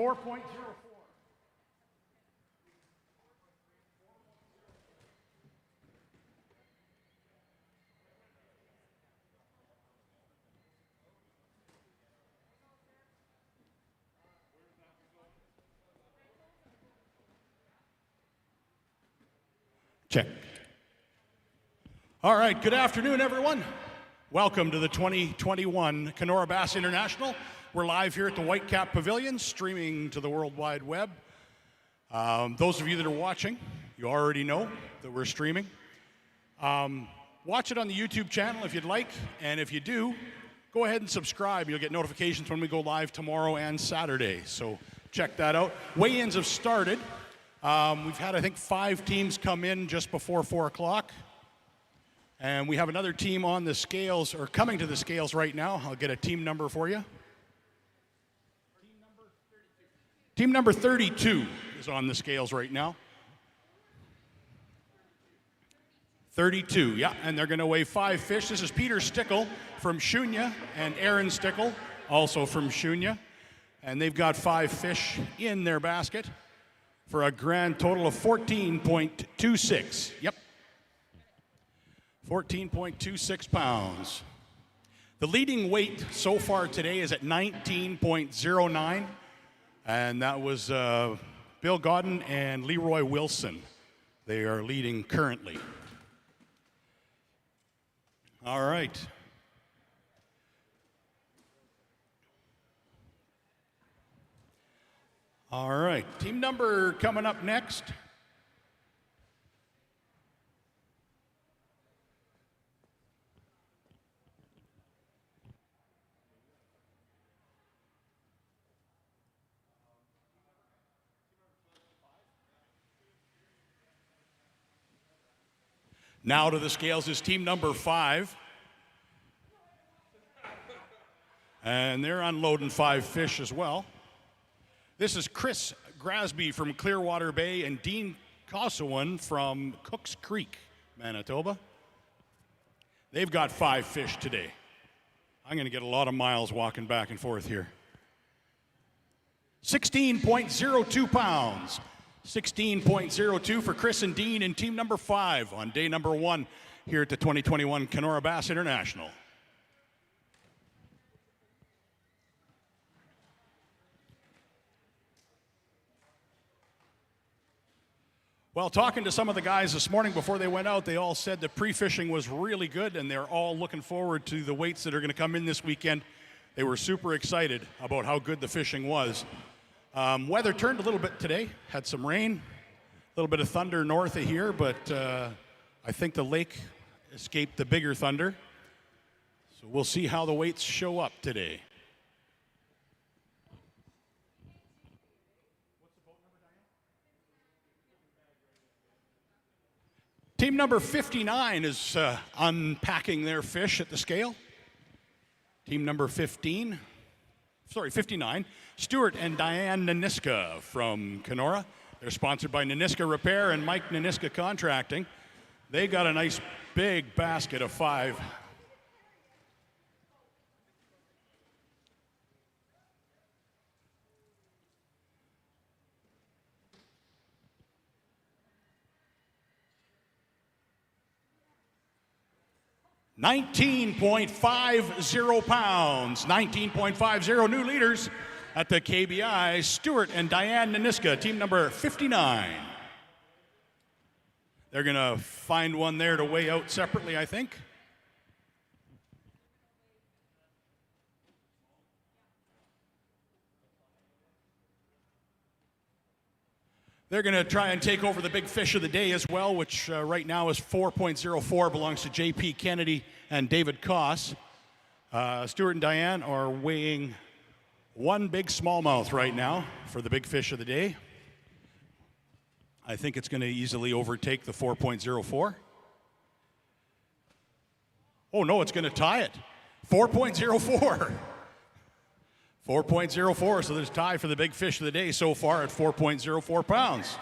4.04. Check. All right, good afternoon, everyone. Welcome to the 2021 Kenora Bass International. We're live here at the Whitecap Pavilion, streaming to the World Wide Web. Those of you that are watching, you already know that we're streaming. Watch it on the YouTube channel if you'd like, and if you do, go ahead and subscribe. You'll get notifications when we go live tomorrow and Saturday, so check that out. Weigh-ins have started. We've had, I think, 5 teams come in just before 4 o'clock. And we have another team on the scales, or coming to the scales right now. I'll get a team number for you. Team number 32 is on the scales right now. 32, yeah, and they're going to weigh 5 fish. This is Peter Stickle from Shunya and Aaron Stickle, also from Shunya. And they've got 5 fish in their basket for a grand total of 14.26. Yep. 14.26 pounds. The leading weight so far today is at 19.09, and that was Bill Godden and Leroy Wilson. They are leading currently. All right. All right, team number coming up next. Now to the scales is team number 5. And they're unloading 5 fish as well. This is Chris Grasby from Clearwater Bay and Dean Kosawan from Cooks Creek, Manitoba. They've got 5 fish today. I'm going to get a lot of miles walking back and forth here. 16.02 pounds. 16.02 for Chris and Dean in team number 5 on day number 1 here at the 2021 Kenora Bass International. Well, talking to some of the guys this morning before they went out, they all said the pre-fishing was really good, and they're all looking forward to the weights that are going to come in this weekend. They were super excited about how good the fishing was. Weather turned a little bit today, had some rain, a little bit of thunder north of here, but I think the lake escaped the bigger thunder. So we'll see how the weights show up today. Team number 59 is unpacking their fish at the scale. Team number 59, Stuart and Diane Naniska from Kenora. They're sponsored by Naniska Repair and Mike Naniska Contracting. They got a nice big basket of 5. $19.50 pounds, 19.50 new leaders at the KBI, Stuart and Diane Naniska, team number 59. They're going to find one there to weigh out separately, I think. They're going to try and take over the big fish of the day as well, which right now is 4.04, belongs to J.P. Kennedy and David Koss. Stuart and Diane are weighing 1 big smallmouth right now for the big fish of the day. I think it's going to easily overtake the 4.04. Oh, no, it's going to tie it. 4.04. 4.04, so there's a tie for the big fish of the day so far at 4.04 pounds.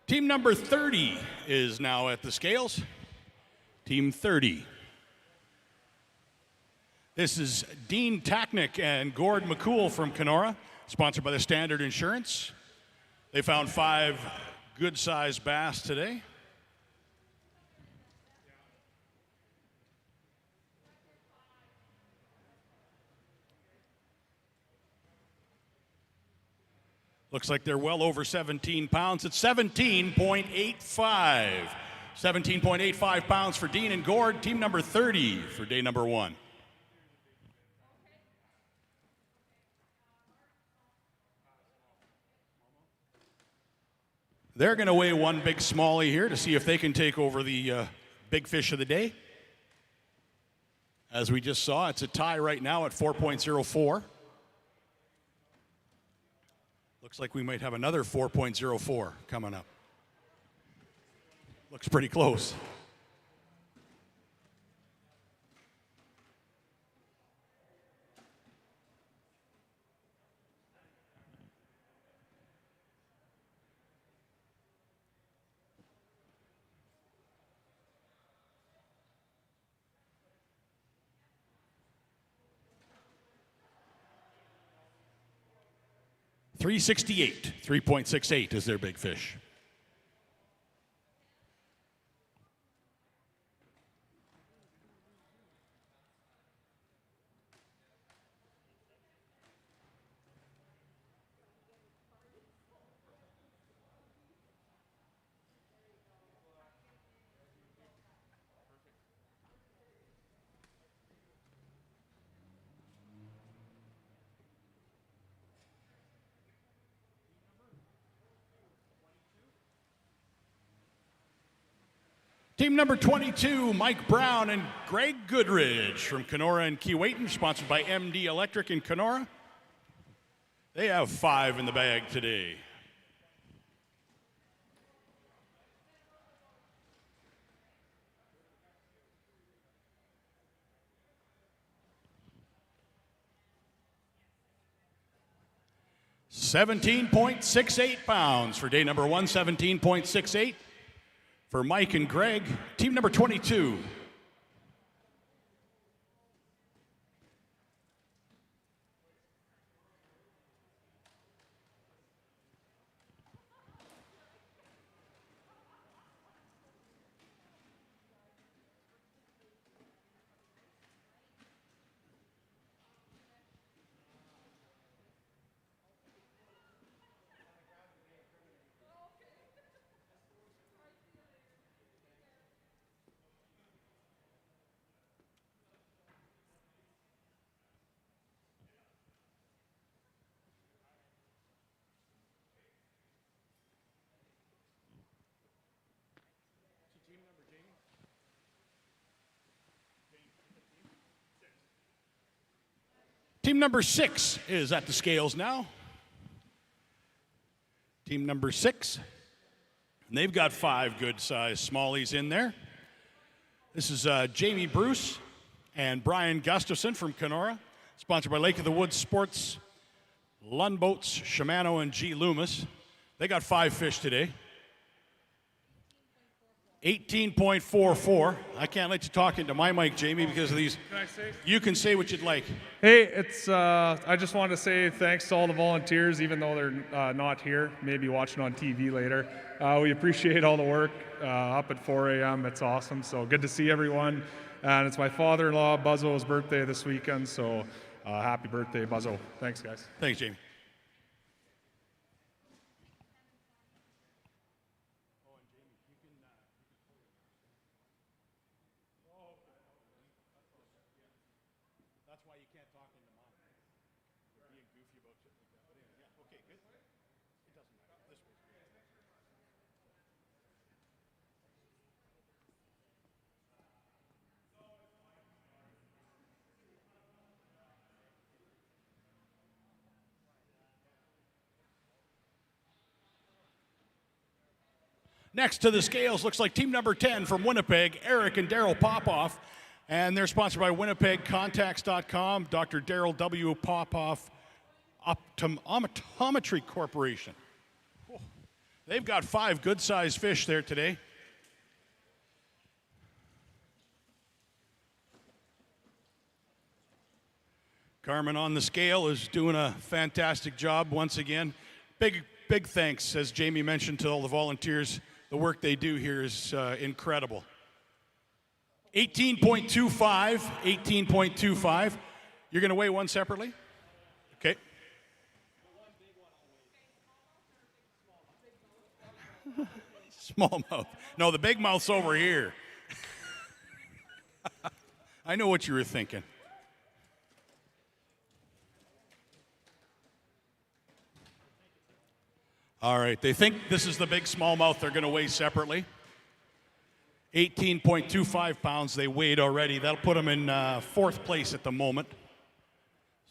Team number 30 is now at the scales. Team 30. This is Dean Taknick and Gord McCool from Kenora, sponsored by the Standard Insurance. They found 5 good-sized bass today. Looks like they're well over 17 pounds. It's 17.85. 17.85 pounds for Dean and Gord. Team number 30 for day number 1. They're going to weigh one big smallie here to see if they can take over the big fish of the day. As we just saw, it's a tie right now at 4.04. Looks like we might have another 4.04 coming up. Looks pretty close. .368, 3.68 is their big fish. Team number 22, Mike Brown and Greg Goodridge from Kenora and Keewatin, sponsored by MD Electric in Kenora. They have 5 in the bag today. £17.68 pounds for day number 1, 17.68. For Mike and Greg, team number 22. Team number 6 is at the scales now. Team number 6. And they've got 5 good-sized smallies in there. This is Jamie Bruce and Brian Gustafson from Kenora, sponsored by Lake of the Woods Sports, Lund Boats, Shimano, and G. Loomis. They got 5 fish today. 18.44. I can't let you talk into my mic, Jamie, because of these. Can I say? You can say what you'd like. Hey, it's. I just wanted to say thanks to all the volunteers, even though they're not here, maybe watching on TV later. We appreciate all the work up at 4 a.m. It's awesome. So good to see everyone. And it's my father-in-law, Buzzo's birthday this weekend. So happy birthday, Buzzo. Thanks, guys. Thanks, Jamie. Next to the scales looks like team number 10 from Winnipeg, Eric and Daryl Popoff. And they're sponsored by WinnipegContacts.com, Dr. Daryl W. Popoff Optometry Corporation. They've got 5 good-sized fish there today. Carmen on the scale is doing a fantastic job once again. Big thanks, as Jamie mentioned, to all the volunteers. The work they do here is incredible. 18.25, 18.25. You're going to weigh one separately? Okay. Smallmouth. No, the big mouth's over here. I know what you were thinking. All right, they think this is the big smallmouth they're going to weigh separately. 18.25 pounds they weighed already. That'll put them in 4th place at the moment.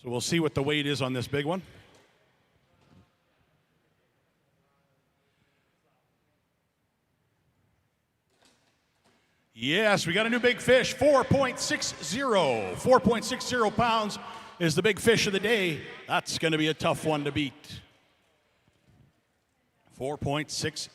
So we'll see what the weight is on this big one. Yes, we got a new big fish, 4.60. 4.60 pounds is the big fish of the day. That's going to be a tough one to beat. 4.60.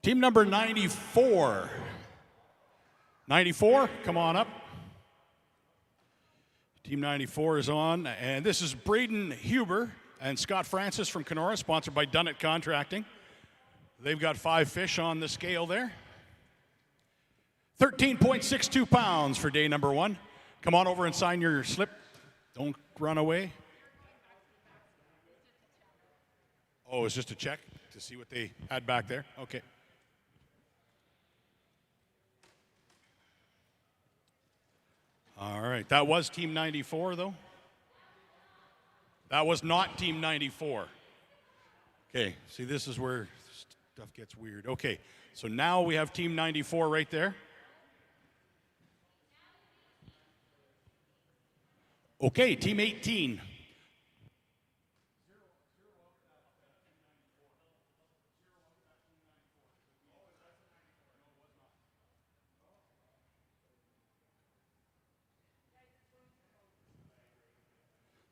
Team number 94. 94, come on up. Team 94 is on, and this is Braden Huber and Scott Francis from Kenora, sponsored by Dunnett Contracting. They've got 5 fish on the scale there. 13.62 pounds for day number 1. Come on over and sign your slip. Don't run away. Oh, it's just a check to see what they had back there? Okay. All right, that was Team 94, though. That was not Team 94. Okay, see, this is where stuff gets weird. Okay, so now we have Team 94 right there. Okay, Team 18.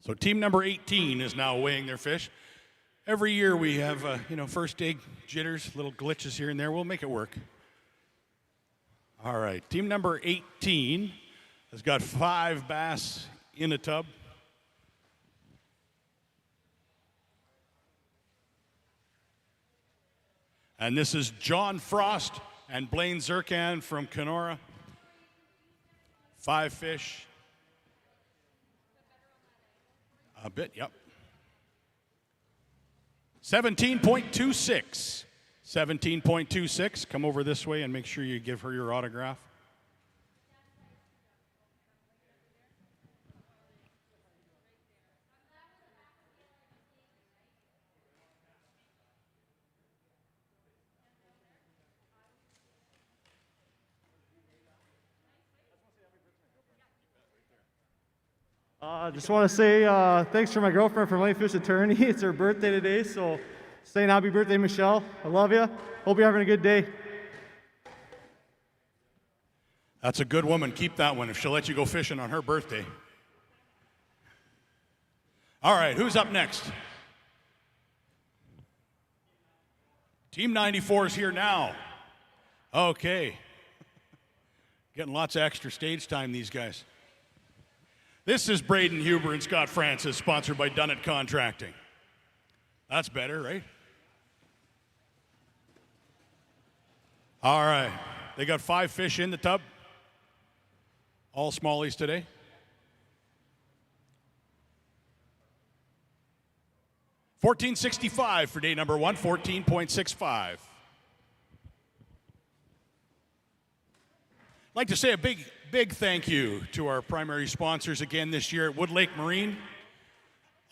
So team number 18 is now weighing their fish. Every year we have, first day jitters, little glitches here and there. We'll make it work. All right, team number 18 has got 5 bass in a tub. And this is John Frost and Blaine Zirkan from Kenora. 5 fish. A bit, yep. 17.26. 17.26. Come over this way and make sure you give her your autograph. Just want to say thanks for my girlfriend from Whitefish Attorney. It's her birthday today, so saying happy birthday, Michelle. I love you. Hope you're having a good day. That's a good woman. Keep that one if she'll let you go fishing on her birthday. All right, who's up next? Team 94 is here now. Okay. Getting lots of extra stage time, these guys. This is Braden Huber and Scott Francis, sponsored by Dunnett Contracting. That's better, right? All right. They got 5 fish in the tub. All smallies today. $14.65 for day number 1, 14.65. I'd like to say a big thank you to our primary sponsors again this year at Wood Lake Marine,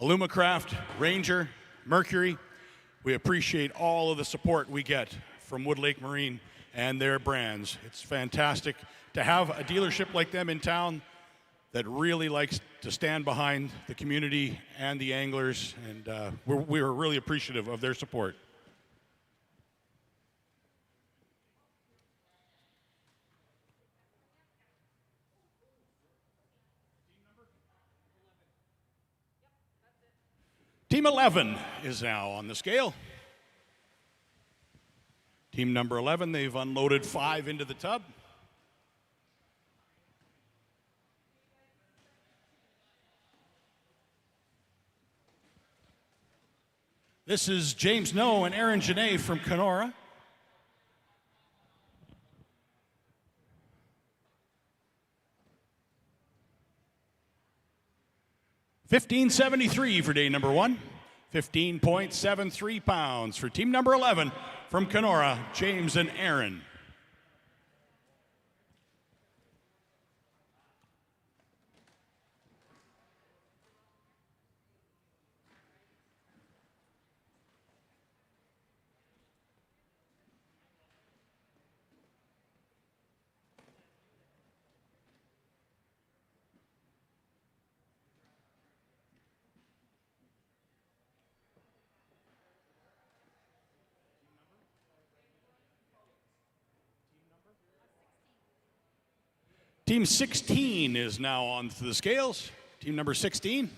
Alumacraft, Ranger, Mercury. We appreciate all of the support we get from Wood Lake Marine and their brands. It's fantastic to have a dealership like them in town that really likes to stand behind the community and the anglers, and we're really appreciative of their support. Team 11 is now on the scale. Team number 11, they've unloaded 5 into the tub. This is James No and Aaron Genet from Kenora. $15.73 for day number 1. 15.73 pounds for team number 11 from Kenora, James and Aaron. Team 16 is now on to the scales. Team number 16.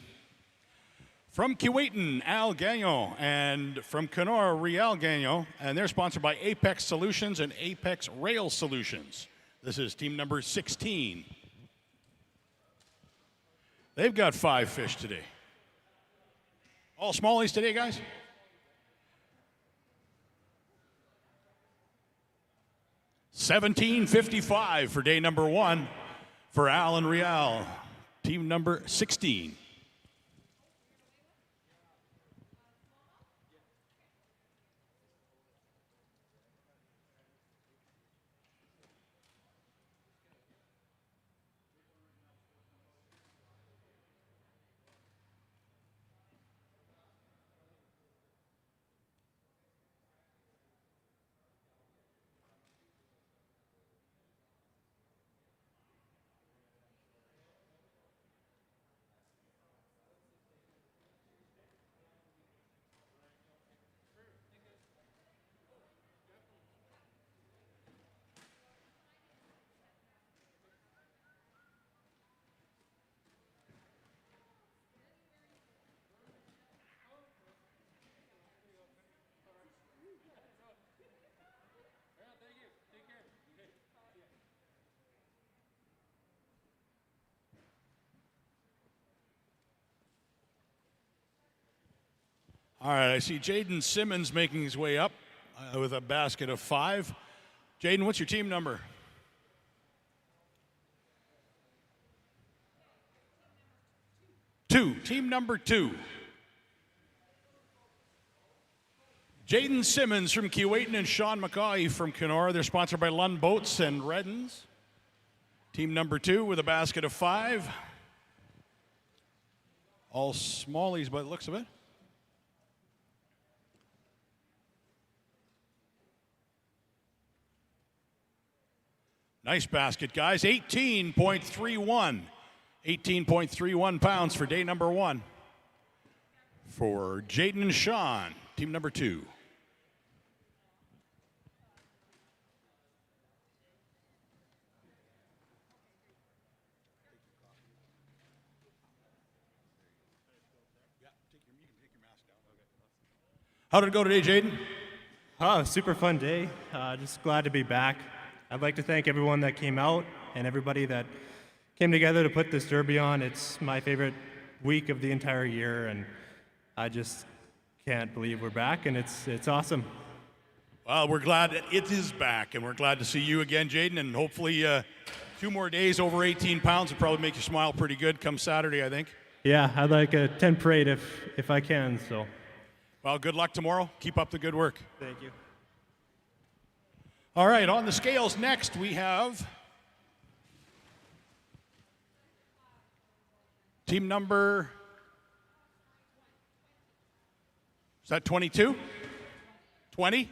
From Kuwaitan, Al Gagnon, and from Kenora, Rial Gagnon, and they're sponsored by Apex Solutions and Apex Rail Solutions. This is team number 16. They've got 5 fish today. All smallies today, guys? $17.55 for day number 1 for Al and Rial, team number 16. All right, I see Jaden Simmons making his way up with a basket of 5. Jaden, what's your team number? 2, team number 2. Jaden Simmons from Kuwaitan and Sean McCauley from Kenora. They're sponsored by Lund Boats and Reddens. Team number 2 with a basket of 5. All smallies by the looks of it. Nice basket, guys. 18.31. 18.31 pounds for day number 1 for Jaden and Sean, team number 2. How did it go today, Jaden? Oh, super fun day. Just glad to be back. I'd like to thank everyone that came out and everybody that came together to put this derby on. It's my favorite week of the entire year, and I just can't believe we're back, and it's awesome. Well, we're glad that it is back, and we're glad to see you again, Jaden, and hopefully 2 more days over 18 pounds will probably make you smile pretty good come Saturday, I think. Yeah, I'd like a 10 parade if I can, so. Well, good luck tomorrow. Keep up the good work. Thank you. All right, on the scales next we have team number, is that 22? 20?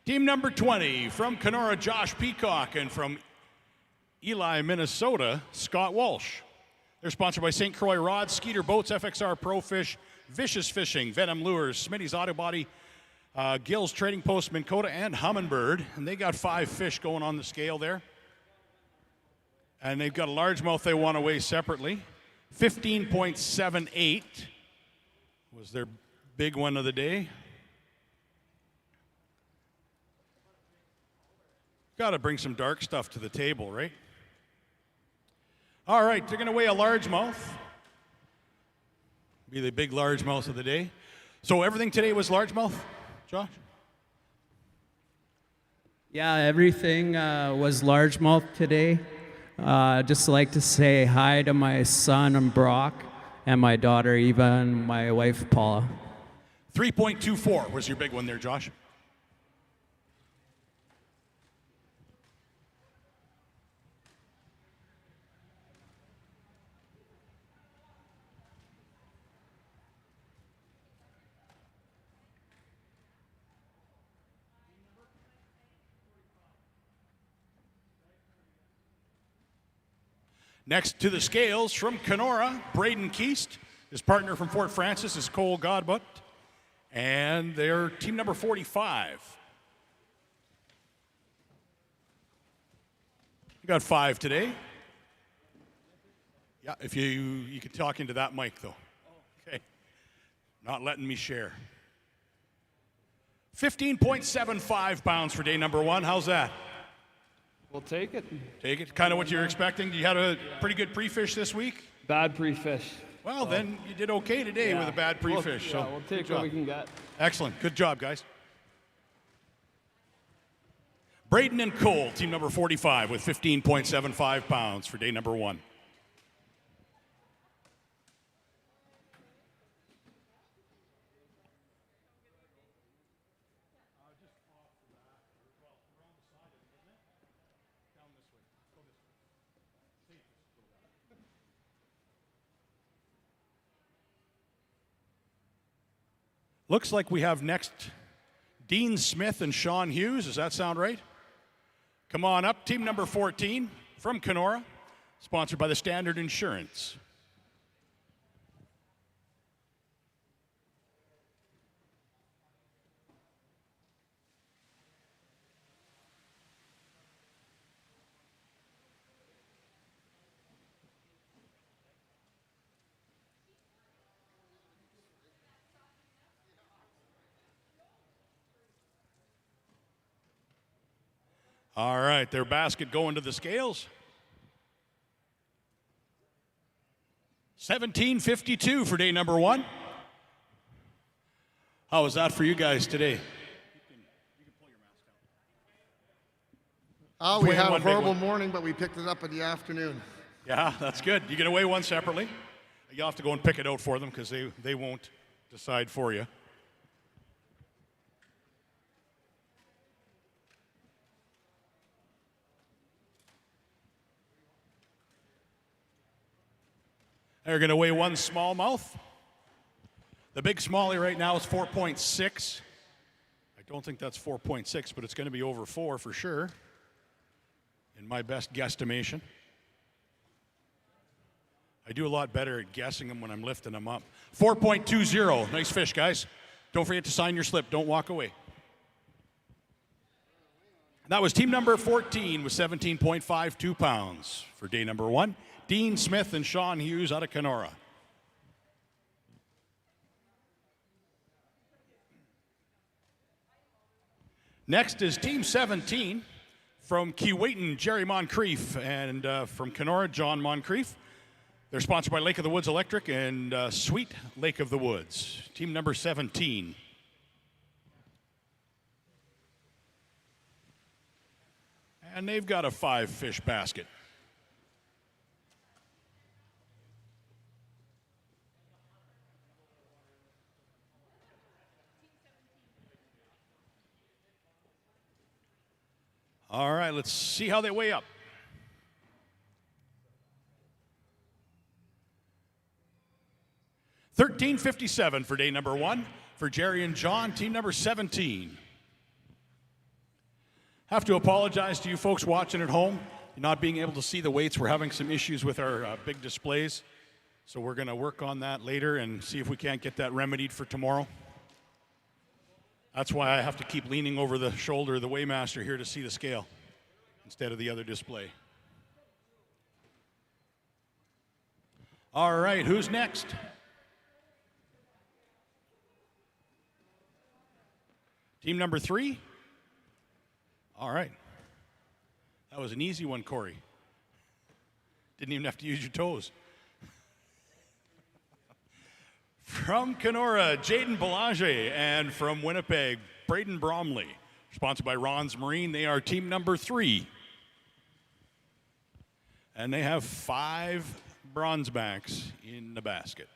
Team number 20 from Kenora, Josh Peacock, and from Eli, Minnesota, Scott Walsh. They're sponsored by St. Croix Rods, Skeeter Boats, FXR Pro Fish, Vicious Fishing, Venom Lures, Smitty's Auto Body, Gill's Trading Post, Minn Kota, and Humminbird. And they got 5 fish going on the scale there. And they've got a largemouth they want to weigh separately. 15.78 was their big one of the day. Got to bring some dark stuff to the table, right? All right, they're going to weigh a largemouth. Be the big largemouth of the day. So everything today was largemouth, Josh? Yeah, everything was largemouth today. Just like to say hi to my son Brock and my daughter Eva and my wife Paula. 3.24 was your big one there, Josh. Next to the scales from Kenora, Braden Keast. His partner from Fort Francis is Cole Godbutt. And they're team number 45. You got 5 today. Yeah, if you could talk into that mic, though. Okay. Not letting me share. 15.75 pounds for day number 1. How's that? We'll take it. Take it. Kind of what you're expecting. You had a pretty good pre-fish this week? Bad pre-fish. Well, then you did okay today with a bad pre-fish. We'll take what we can get. Excellent. Good job, guys. Braden and Cole, team number 45, with 15.75 pounds for day number 1. Looks like we have next Dean Smith and Sean Hughes. Does that sound right? Come on up. Team number 14 from Kenora, sponsored by the Standard Insurance. All right, their basket going to the scales. 17.52 for day number 1. How was that for you guys today? We had a horrible morning, but we picked it up in the afternoon. Yeah, that's good. You can weigh one separately. You'll have to go and pick it out for them because they won't decide for you. They're going to weigh one smallmouth. The big smallie right now is 4.6. I don't think that's 4.6, but it's going to be over 4 for sure, in my best guesstimation. I do a lot better at guessing them when I'm lifting them up. 4.20. Nice fish, guys. Don't forget to sign your slip. Don't walk away. That was team number 14 with 17.52 pounds for day number 1. Dean Smith and Sean Hughes out of Kenora. Next is team 17 from Keewatin, Jerry Moncrief, and from Kenora, John Moncrief. They're sponsored by Lake of the Woods Electric and Sweet Lake of the Woods. Team number 17. And they've got a 5-fish basket. All right, let's see how they weigh up. $13.57 for day number 1 for Jerry and John, team number 17. Have to apologize to you folks watching at home, not being able to see the weights. We're having some issues with our big displays, so we're going to work on that later and see if we can't get that remedied for tomorrow. That's why I have to keep leaning over the shoulder of the weighmaster here to see the scale instead of the other display. All right, who's next? Team number 3? All right. That was an easy one, Corey. Didn't even have to use your toes. From Kenora, Jaden Belanger, and from Winnipeg, Braden Bromley. Sponsored by Ron's Marine, they are team number 3. And they have 5 bronze backs in the basket.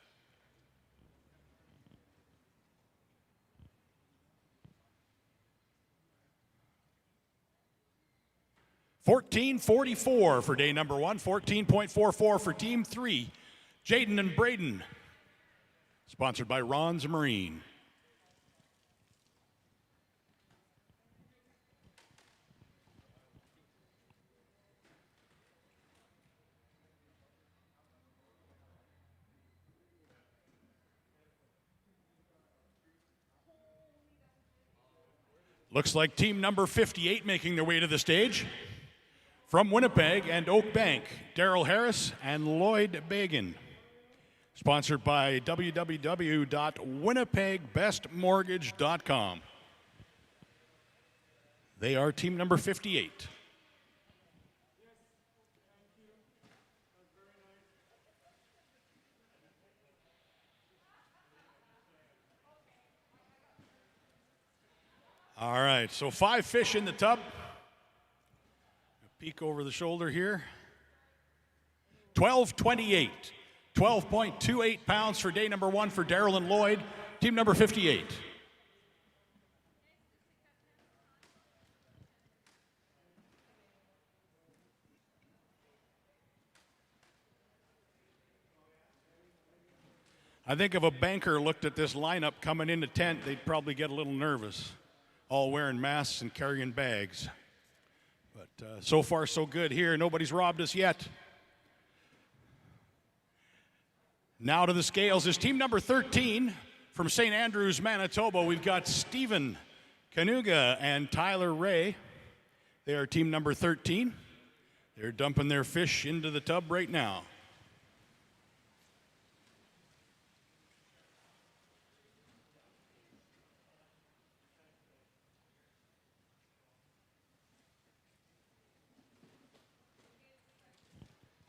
$14.44 for day number 1, 14.44 for team 3. Jaden and Braden. Sponsored by Ron's Marine. Looks like team number 58 making their way to the stage. From Winnipeg and Oak Bank, Daryl Harris and Lloyd Bagan. Sponsored by www.winnipegbestmortgage.com. They are team number 58. All right, so 5 fish in the tub. Peek over the shoulder here. 12.28. 12.28 pounds for day number 1 for Daryl and Lloyd, team number 58. I think if a banker looked at this lineup coming into tent, they'd probably get a little nervous, all wearing masks and carrying bags. But so far, so good here. Nobody's robbed us yet. Now to the scales is team number 13 from St. Andrews, Manitoba. We've got Stephen Kanuga and Tyler Ray. They are team number 13. They're dumping their fish into the tub right now.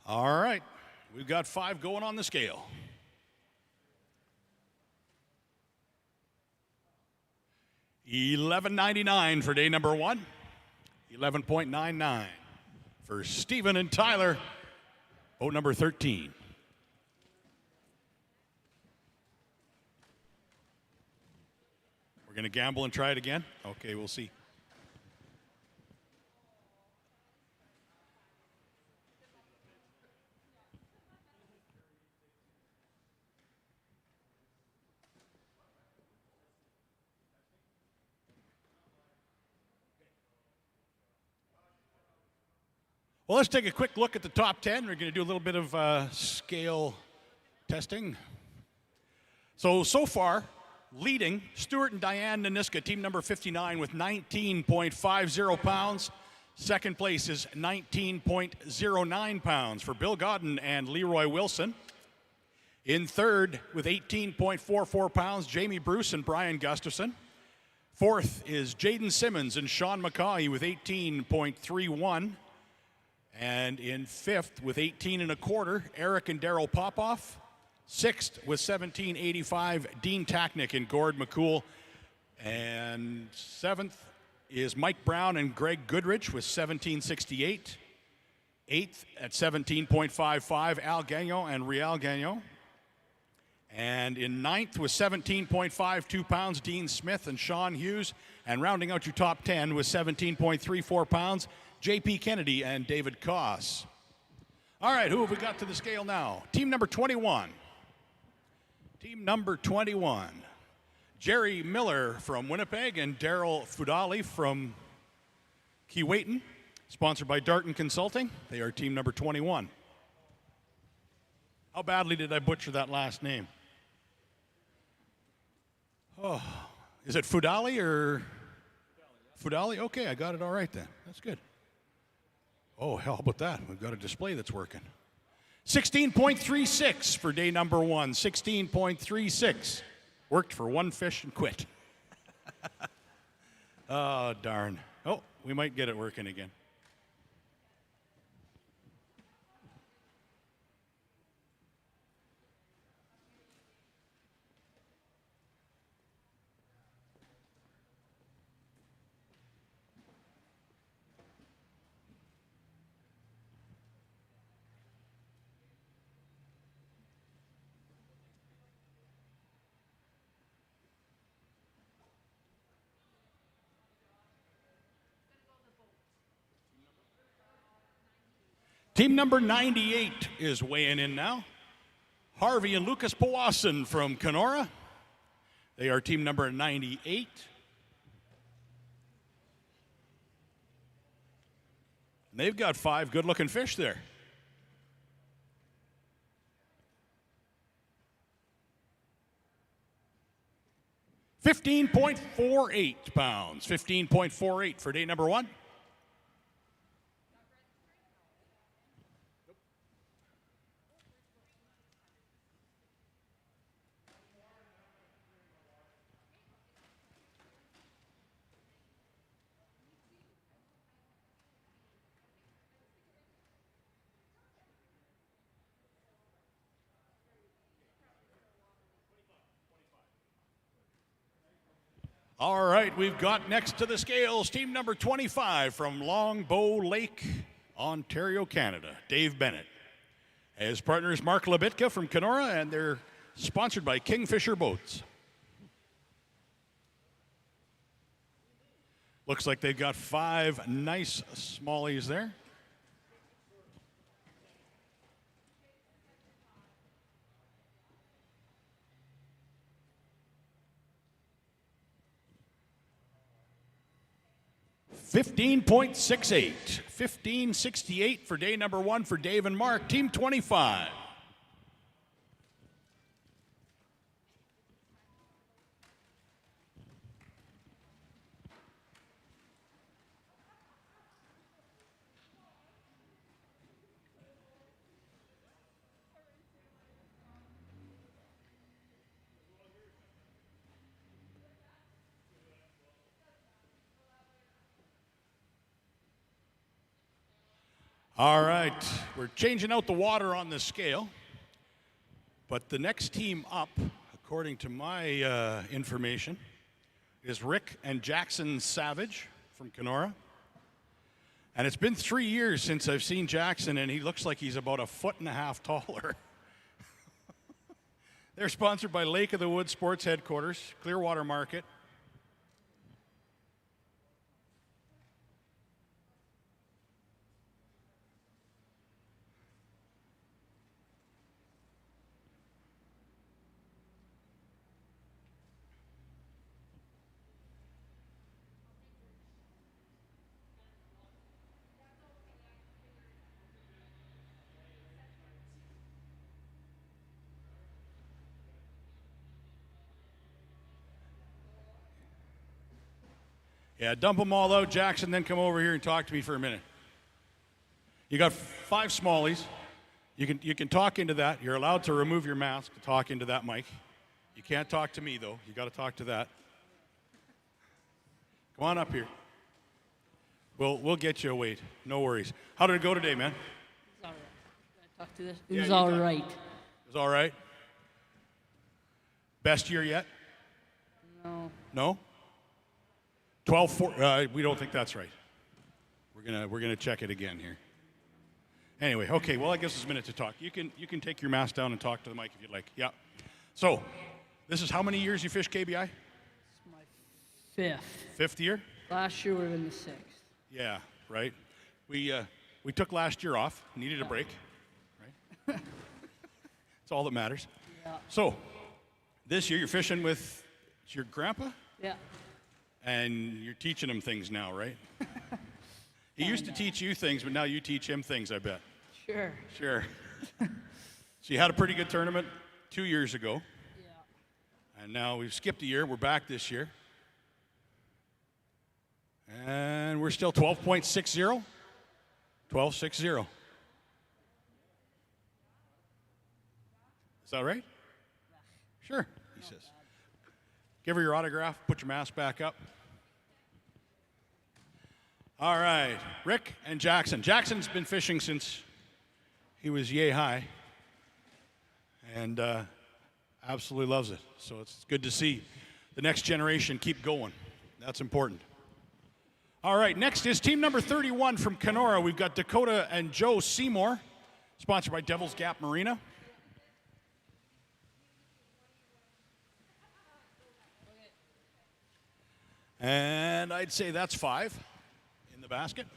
All right, we've got 5 going on the scale. $11.99 for day number 1. 11.99 for Stephen and Tyler, boat number 13. We're going to gamble and try it again? Okay, we'll see. Well, let's take a quick look at the top 10. We're going to do a little bit of scale testing. So far, leading, Stuart and Diane Naniska, team number 59 with 19.50 pounds. Second place is 19.09 pounds for Bill Godden and Leroy Wilson. In third with 18.44 pounds, Jamie Bruce and Brian Gustafson. Fourth is Jaden Simmons and Sean McCauley with 18.31. And in fifth with 18.25, Eric and Daryl Popoff. Sixth with 17.85, Dean Tacknick and Gord McCool. And seventh is Mike Brown and Greg Goodrich with 17.68. Eighth at 17.55, Al Gagnon and Real Gagnon. And in ninth with 17.52 pounds, Dean Smith and Sean Hughes. And rounding out your top 10 with 17.34 pounds, J.P. Kennedy and David Koss. All right, who have we got to the scale now? Team number 21. Team number 21. Jerry Miller from Winnipeg and Daryl Fudali from Keewatin. Sponsored by Darton Consulting. They are team number 21. How badly did I butcher that last name? Oh, is it Fudali or? Fudali? Okay, I got it all right then. That's good. Oh, how about that? We've got a display that's working. 16.36 for day number 1. 16.36. Worked for one fish and quit. Oh, darn. Oh, we might get it working again. Team number 98 is weighing in now. Harvey and Lucas Powassan from Kenora. They are team number 98. And they've got 5 good-looking fish there. £15.48 pounds. 15.48 for day number 1. All right, we've got next to the scales team number 25 from Longbow Lake, Ontario, Canada, Dave Bennett. His partner is Mark Lebitka from Kenora, and they're sponsored by Kingfisher Boats. Looks like they've got 5 nice smallies there. $15.68. $15.68 for day number 1 for Dave and Mark, team 25. All right, we're changing out the water on the scale, but the next team up, according to my information, is Rick and Jackson Savage from Kenora. And it's been 3 years since I've seen Jackson, and he looks like he's about 1.5 feet taller. They're sponsored by Lake of the Woods Sports Headquarters, Clearwater Market. Yeah, dump them all out, Jackson, then come over here and talk to me for a minute. You got 5 smallies. You can talk into that. You're allowed to remove your mask to talk into that mic. You can't talk to me, though. You got to talk to that. Come on up here. We'll get you a weight. No worries. How did it go today, man? It's all right. Can I talk to this? It was all right. It was all right? Best year yet? No. No? 12-4. We don't think that's right. We're gonna check it again here. Anyway, okay. Well, I guess it's a minute to talk. You can take your mask down and talk to the mic if you'd like. Yeah. So, this is how many years you fish KBI? It's my 5th. 5th year? Last year would have been the 6th. Yeah. Right. We took last year off. Needed a break. Right. That's all that matters. Yeah. So, this year you're fishing with your grandpa? Yeah. And you're teaching him things now, right? He used to teach you things, but now you teach him things, I bet. Sure. Sure. So you had a pretty good tournament 2 years ago. Yeah. And now we've skipped a year. We're back this year. And we're still 12.60. 12.60. Is that right? Sure, he says. Give her your autograph. Put your mask back up. All right, Rick and Jackson. Jackson's been fishing since he was yay high, and absolutely loves it. So it's good to see the next generation keep going. That's important. All right, next is team number 31 from Kenora. We've got Dakota and Joe Seymour, sponsored by Devil's Gap Marina. And I'd say that's 5 in the basket.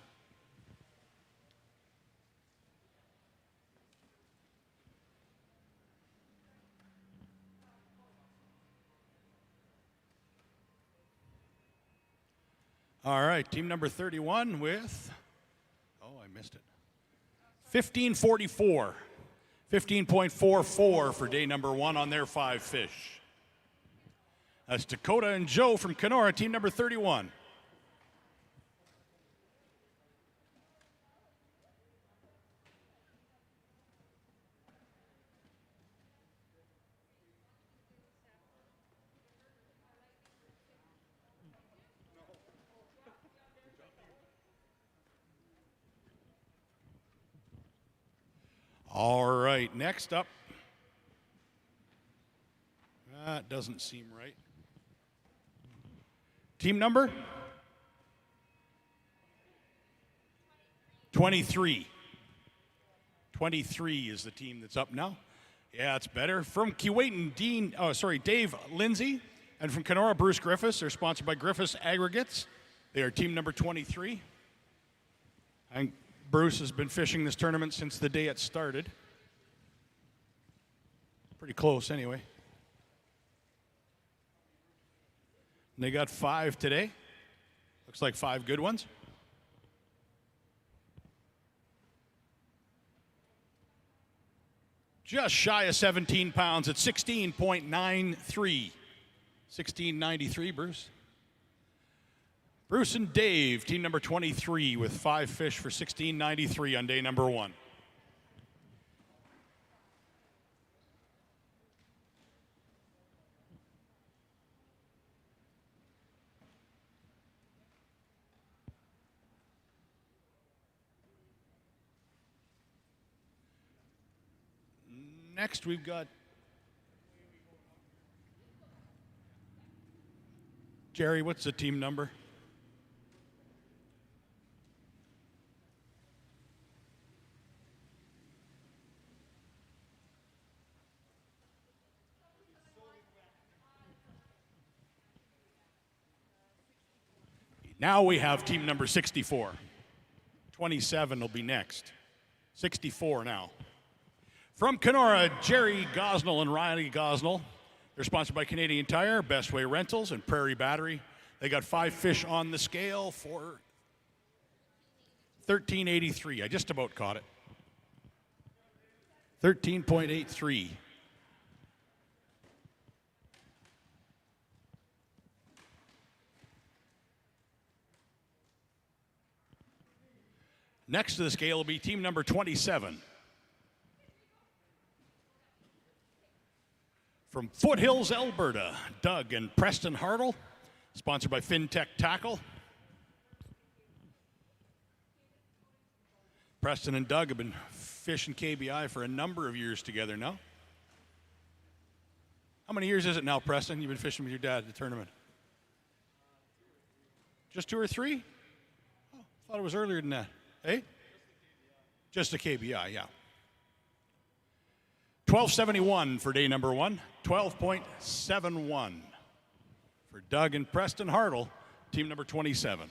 All right, team number 31 with, oh, I missed it. 1544. 15.44 for day number 1 on their 5 fish. That's Dakota and Joe from Kenora, team number 31. All right, next up. That doesn't seem right. Team number? 23. 23 is the team that's up now. Yeah, it's better. From Keewatin, Dave Lindsay, and from Kenora, Bruce Griffiths. They're sponsored by Griffiths Aggregates. They are team number 23. And Bruce has been fishing this tournament since the day it started. Pretty close, anyway. And they got 5 today. Looks like 5 good ones. Just shy of 17 pounds at 16.93. 1693, Bruce. Bruce and Dave, team number 23, with 5 fish for 1693 on day number 1. Next, we've got Jerry. What's the team number? Now we have team number 64. 27 will be next. 64 now. From Kenora, Jerry Gosnell and Riley Gosnell. They're sponsored by Canadian Tire, Best Way Rentals, and Prairie Battery. They got 5 fish on the scale for 1383. I just about caught it. 13.83. Next to the scale will be team number 27. From Foothills, Alberta, Doug and Preston Hartle, sponsored by FinTech Tackle. Preston and Doug have been fishing KBI for a number of years together now. How many years is it now, Preston? You've been fishing with your dad at the tournament? Just 2 or 3? Oh, I thought it was earlier than that. Hey? Just the KBI, yeah. 1271 for day number 1. 12.71 for Doug and Preston Hartle, team number 27.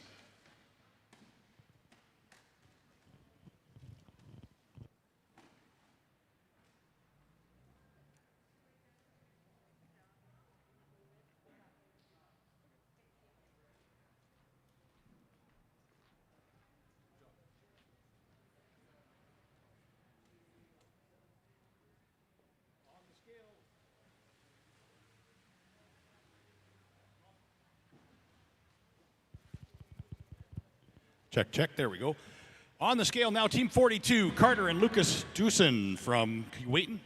Check, check, there we go. On the scale now, team 42, Carter and Lucas Dewson from Keewatin.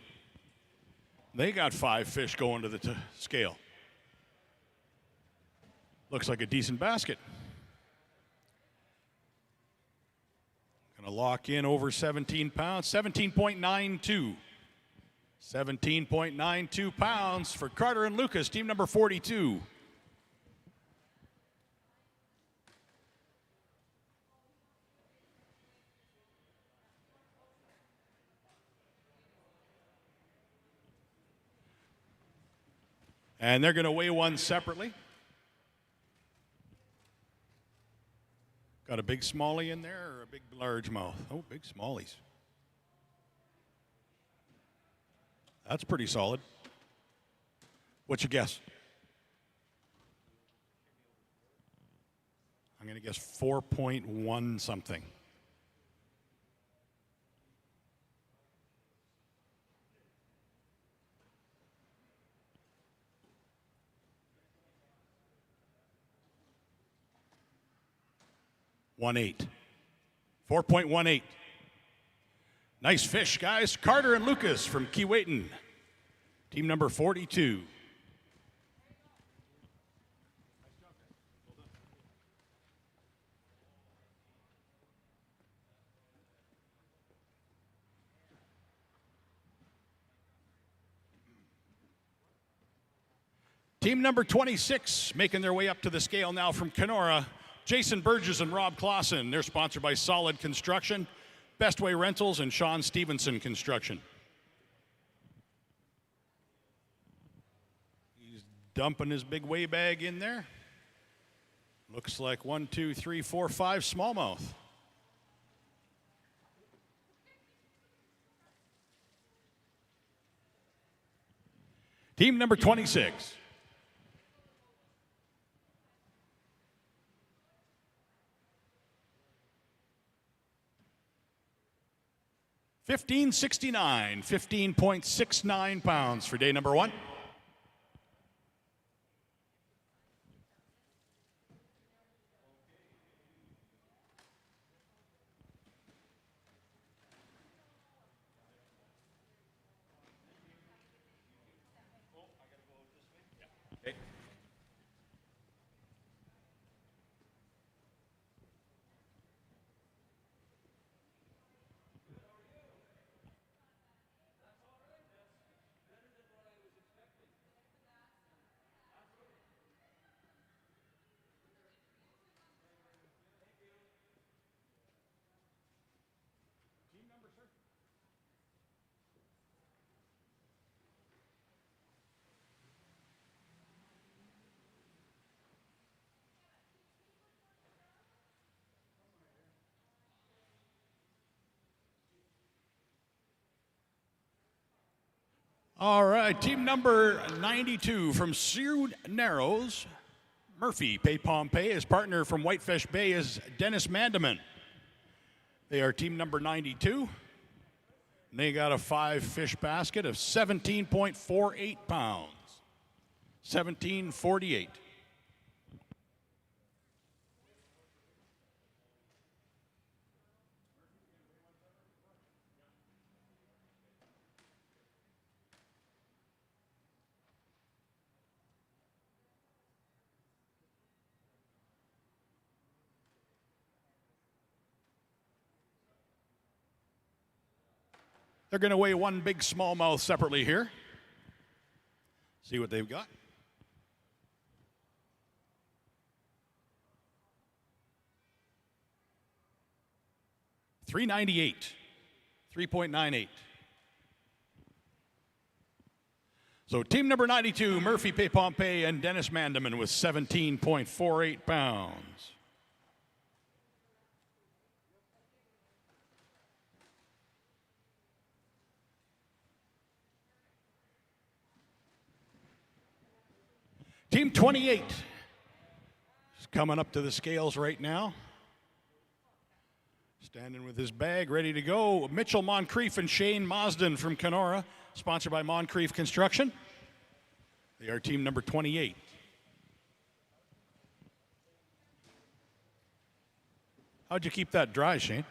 They got 5 fish going to the scale. Looks like a decent basket. Gonna lock in over 17 pounds, 17.92. 17.92 pounds for Carter and Lucas, team number 42. And they're going to weigh one separately. Got a big smallie in there or a big largemouth? Oh, big smallies. That's pretty solid. What's your guess? I'm going to guess 4.1 something. .18. 4.18. Nice fish, guys. Carter and Lucas from Keewatin, team number 42. Team number 26 making their way up to the scale now from Kenora. Jason Burgess and Rob Clausen. They're sponsored by Solid Construction, Best Way Rentals, and Sean Stevenson Construction. He's dumping his big weigh bag in there. Looks like 1, 2, 3, 4, 5 smallmouth. Team number 26. $15.69, 15.69 pounds for day number 1. All right, team number 92 from Sioux Narrows, Murphy Pay. His partner from Whitefish Bay is Dennis Mandeman. They are team number 92. And they got a 5-fish basket of 17.48 pounds. 17.48. They're going to weigh one big smallmouth separately here. See what they've got. $3.98, 3.98. So team number 92, Murphy Pay and Dennis Mandeman with 17.48 pounds. Team 28 is coming up to the scales right now. Standing with his bag ready to go. Mitchell Moncrief and Shane Mosden from Kenora, sponsored by Moncrief Construction. They are team number 28. How'd you keep that dry, Shane?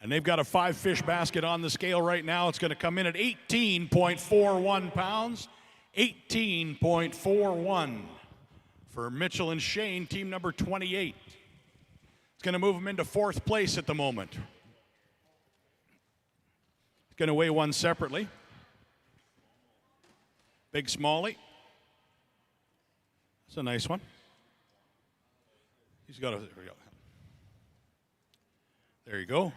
And they've got a 5-fish basket on the scale right now. It's going to come in at 18.41 pounds. 18.41 for Mitchell and Shane, team number 28. It's going to move them into fourth place at the moment. It's going to weigh one separately. Big Smalley. That's a nice one. He's got a, there we go. There you go.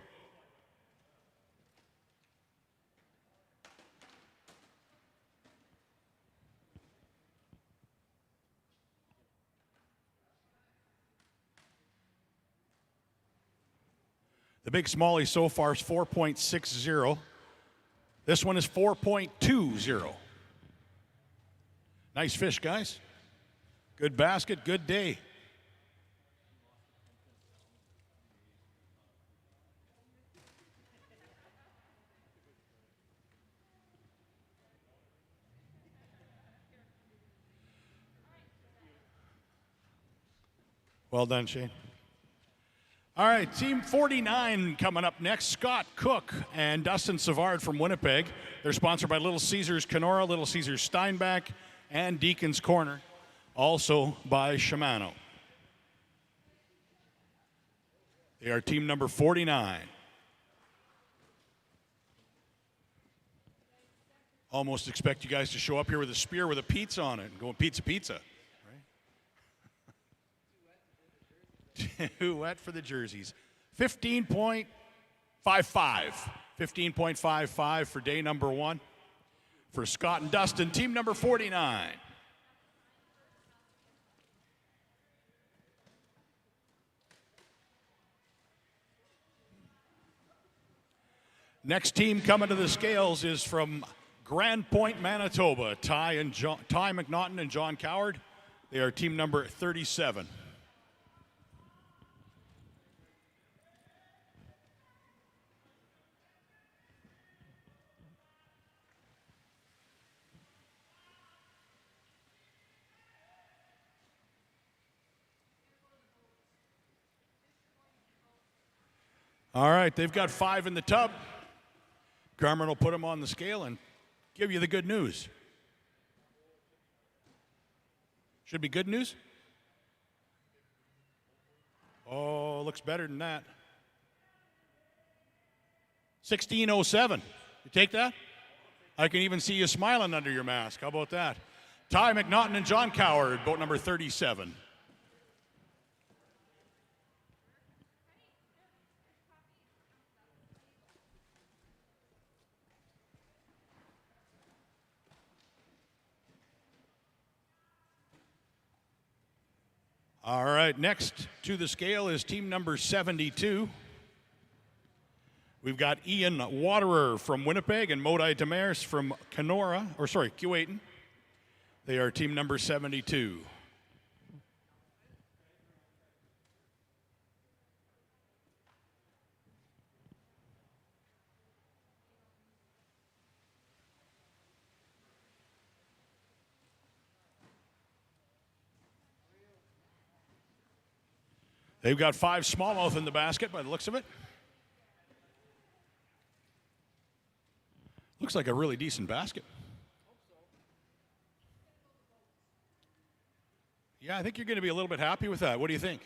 The Big Smalley so far is 4.60. This one is 4.20. Nice fish, guys. Good basket, good day. Well done, Shane. All right, Team 49 coming up next. Scott Cook and Dustin Savard from Winnipeg. They're sponsored by Little Caesars Kenora, Little Caesars Steinbach, and Deacon's Corner. Also by Shimano. They are team number 49. Almost expect you guys to show up here with a spear with a pizza on it and go pizza. Too wet for the jerseys. 15.55. 15.55 for day number one. For Scott and Dustin, team number 49. Next team coming to the scales is from Grand Point, Manitoba. Ty McNaughton and John Coward. They are team number 37. All right, they've got 5 in the tub. Carmen will put them on the scale and give you the good news. Should be good news? Oh, looks better than that. 1607. You take that? I can even see you smiling under your mask. How about that? Ty McNaughton and John Coward, boat number 37. All right, next to the scale is team number 72. We've got Ian Waterer from Winnipeg and Modi Demers from Keewatin. They are team number 72. They've got 5 smallmouth in the basket by the looks of it. Looks like a really decent basket. Yeah, I think you're going to be a little bit happy with that. What do you think?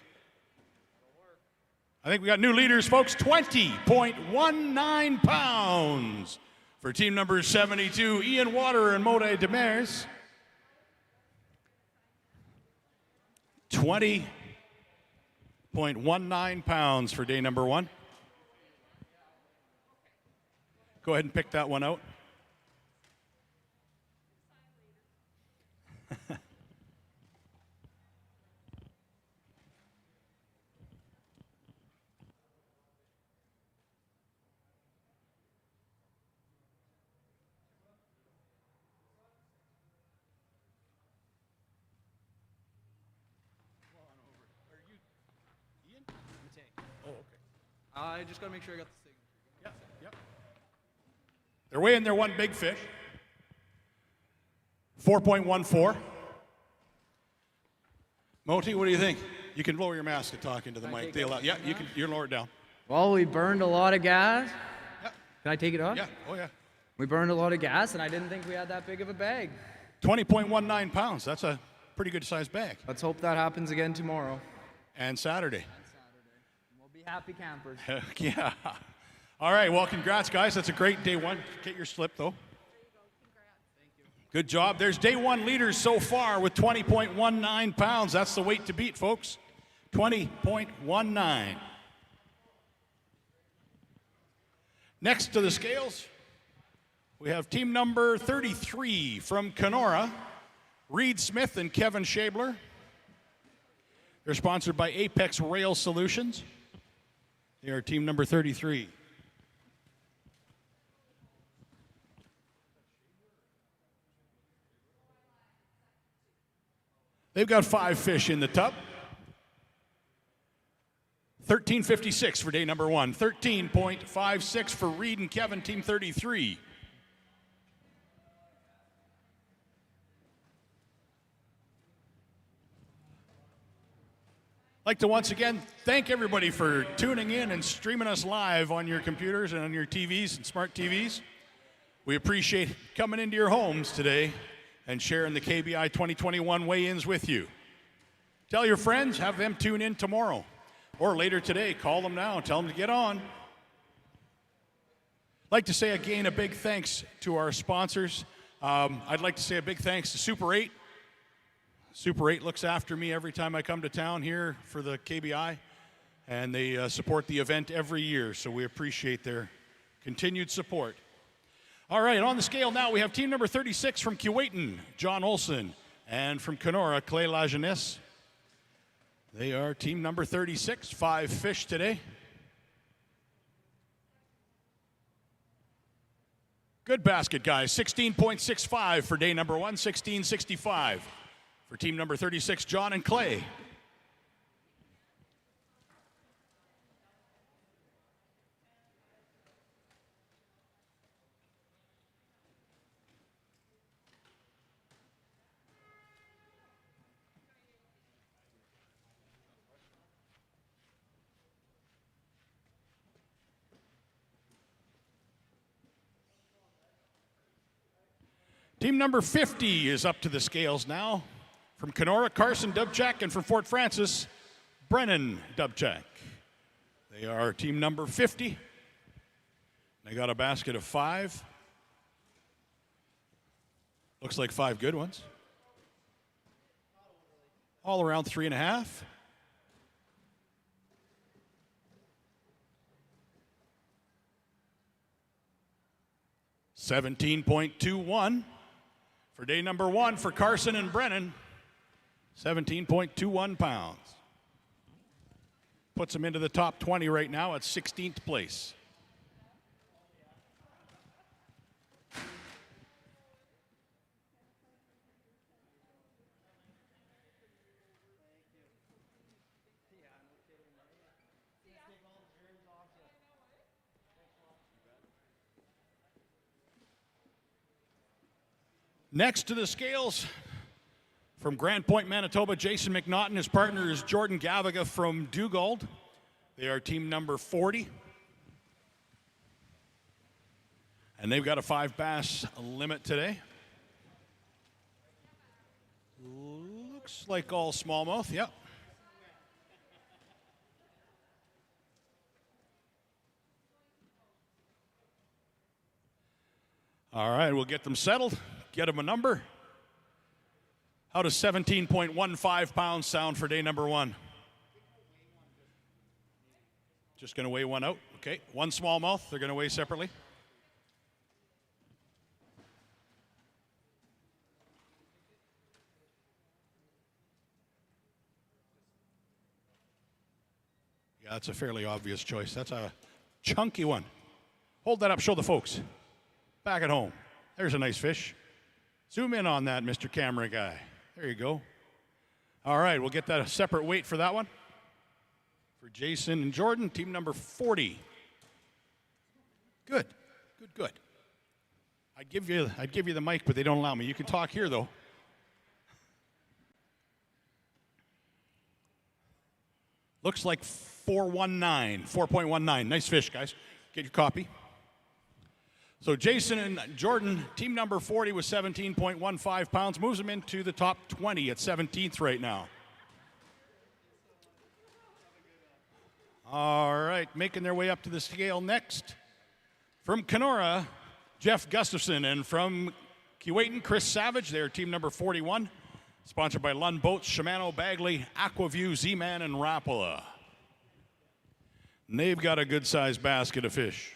I think we got new leaders, folks. 20.19 pounds for team number 72, Ian Water and Modi Demers. 20.19 pounds for day number 1. Go ahead and pick that one out. I just got to make sure I got the signature. Yep. They're weighing their one big fish. 4.14. Moti, what do you think? You can lower your mask to talk into the mic. They allow, yeah, you can. You can lower it down. Well, we burned a lot of gas. Yep. Can I take it off? Yeah. Oh yeah. We burned a lot of gas, and I didn't think we had that big of a bag. 20.19 pounds. That's a pretty good sized bag. Let's hope that happens again tomorrow. And Saturday. We'll be happy campers. Heck yeah. All right, well, congrats, guys. That's a great day one. Get your slip, though. Good job. There's day one leaders so far with 20.19 pounds. That's the weight to beat, folks. 20.19. Next to the scales, we have team number 33 from Kenora, Reed Smith and Kevin Shabler. They're sponsored by Apex Rail Solutions. They are team number 33. They've got 5 fish in the tub. 13.56 for day number 1. 13.56 for Reed and Kevin, team 33. I'd like to once again thank everybody for tuning in and streaming us live on your computers and on your TVs and smart TVs. We appreciate coming into your homes today and sharing the KBI 2021 weigh-ins with you. Tell your friends, have them tune in tomorrow or later today. Call them now, tell them to get on. I'd like to say again a big thanks to our sponsors. I'd like to say a big thanks to Super 8. Super 8 looks after me every time I come to town here for the KBI, and they support the event every year, so we appreciate their continued support. All right, on the scale now, we have team number 36 from Keewatin, John Olson, and from Kenora, Clay Lajeunesse. They are team number 36, 5 fish today. Good basket, guys. 16.65 for day number 1, 16.65 for team number 36, John and Clay. Team number 50 is up to the scales now. From Kenora, Carson Dubchak, and from Fort Francis, Brennan Dubchak. They are team number 50. They got a basket of 5. Looks like 5 good ones. All around 3.5. $17.21 for day number 1 for Carson and Brennan. 17.21 pounds. Puts them into the top 20 right now at 16th place. Next to the scales, from Grand Point, Manitoba, Jason McNaughton. His partner is Jordan Gaviga from Dugald. They are team number 40. And they've got a 5 bass limit today. Looks like all smallmouth, yep. All right, we'll get them settled, get them a number. How does 17.15 pounds sound for day number 1? Just going to weigh one out. Okay, 1 smallmouth. They're going to weigh separately. Yeah, that's a fairly obvious choice. That's a chunky one. Hold that up. Show the folks. Back at home. There's a nice fish. Zoom in on that, Mr. Camera guy. There you go. All right, we'll get that a separate weight for that one. For Jason and Jordan, team number 40. Good, good, good. I'd give you the mic, but they don't allow me. You can talk here, though. Looks like 4.19. Nice fish, guys. Get your copy. So Jason and Jordan, team number 40 with 17.15 pounds, moves them into the top 20 at 17th right now. All right, making their way up to the scale next. From Kenora, Jeff Gustafson, and from Keewatin, Chris Savage. They're team number 41. Sponsored by Lund Boats, Shimano, Bagley, Aquaview, Z-Man, and Rapala. And they've got a good-sized basket of fish.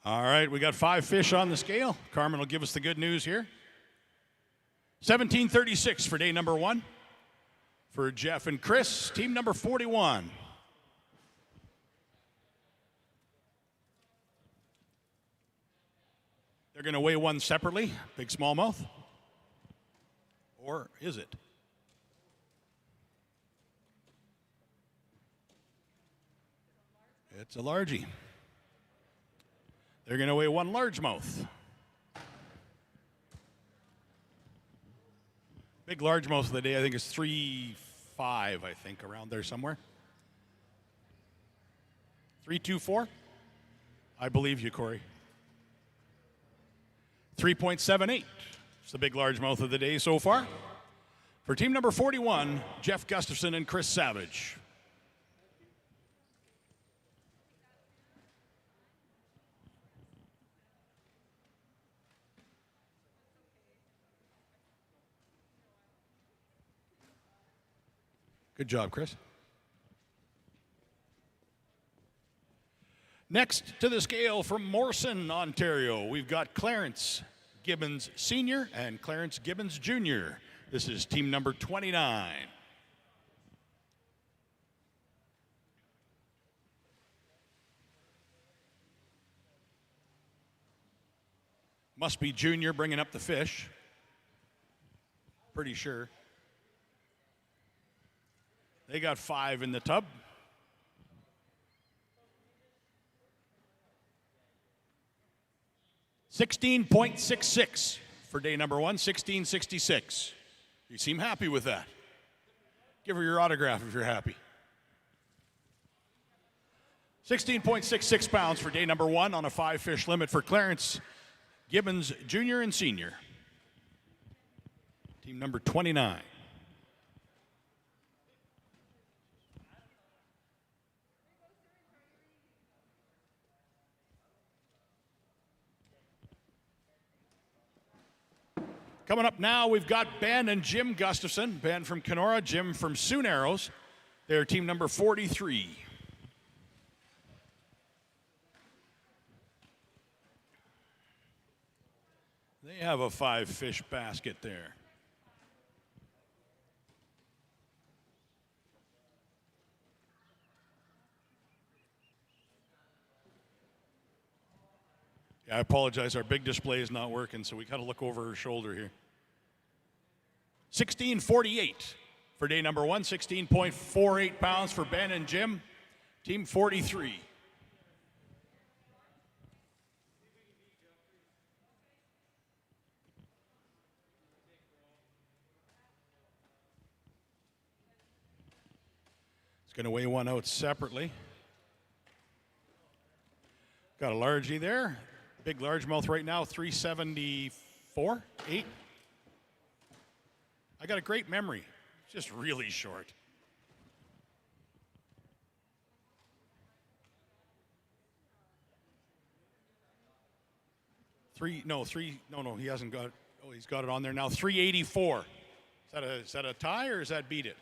All right, we got 5 fish on the scale. Carmen will give us the good news here. 1736 for day number 1. For Jeff and Chris, team number 41. They're going to weigh one separately, big smallmouth. Or is it? It's a largie. They're going to weigh one largemouth. Big largemouth of the day, I think, is 3.5, I think, around there somewhere. 3.24? I believe you, Corey. 3.78. It's the big largemouth of the day so far. For team number 41, Jeff Gustafson and Chris Savage. Good job, Chris. Next to the scale from Morrison, Ontario, we've got Clarence Gibbons Sr. and Clarence Gibbons Jr. This is team number 29. Must be Junior bringing up the fish. Pretty sure. They got 5 in the tub. $16.66 for day number 1, 16.66. You seem happy with that. Give her your autograph if you're happy. 16.66 pounds for day number 1 on a 5-fish limit for Clarence Gibbons Jr. and Sr. Team number 29. Coming up now, we've got Ben and Jim Gustafson. Ben from Kenora, Jim from Soon Arrows. They're team number 43. They have a 5-fish basket there. Yeah, I apologize. Our big display is not working, so we got to look over her shoulder here. 16.48 for day number 1. 16.48 pounds for Ben and Jim. Team 43. It's going to weigh one out separately. Got a largie there. Big largemouth right now, 374, 8. I got a great memory. It's just really short. No, he hasn't got it. Oh, he's got it on there now. 384. Is that a tie or does that beat it?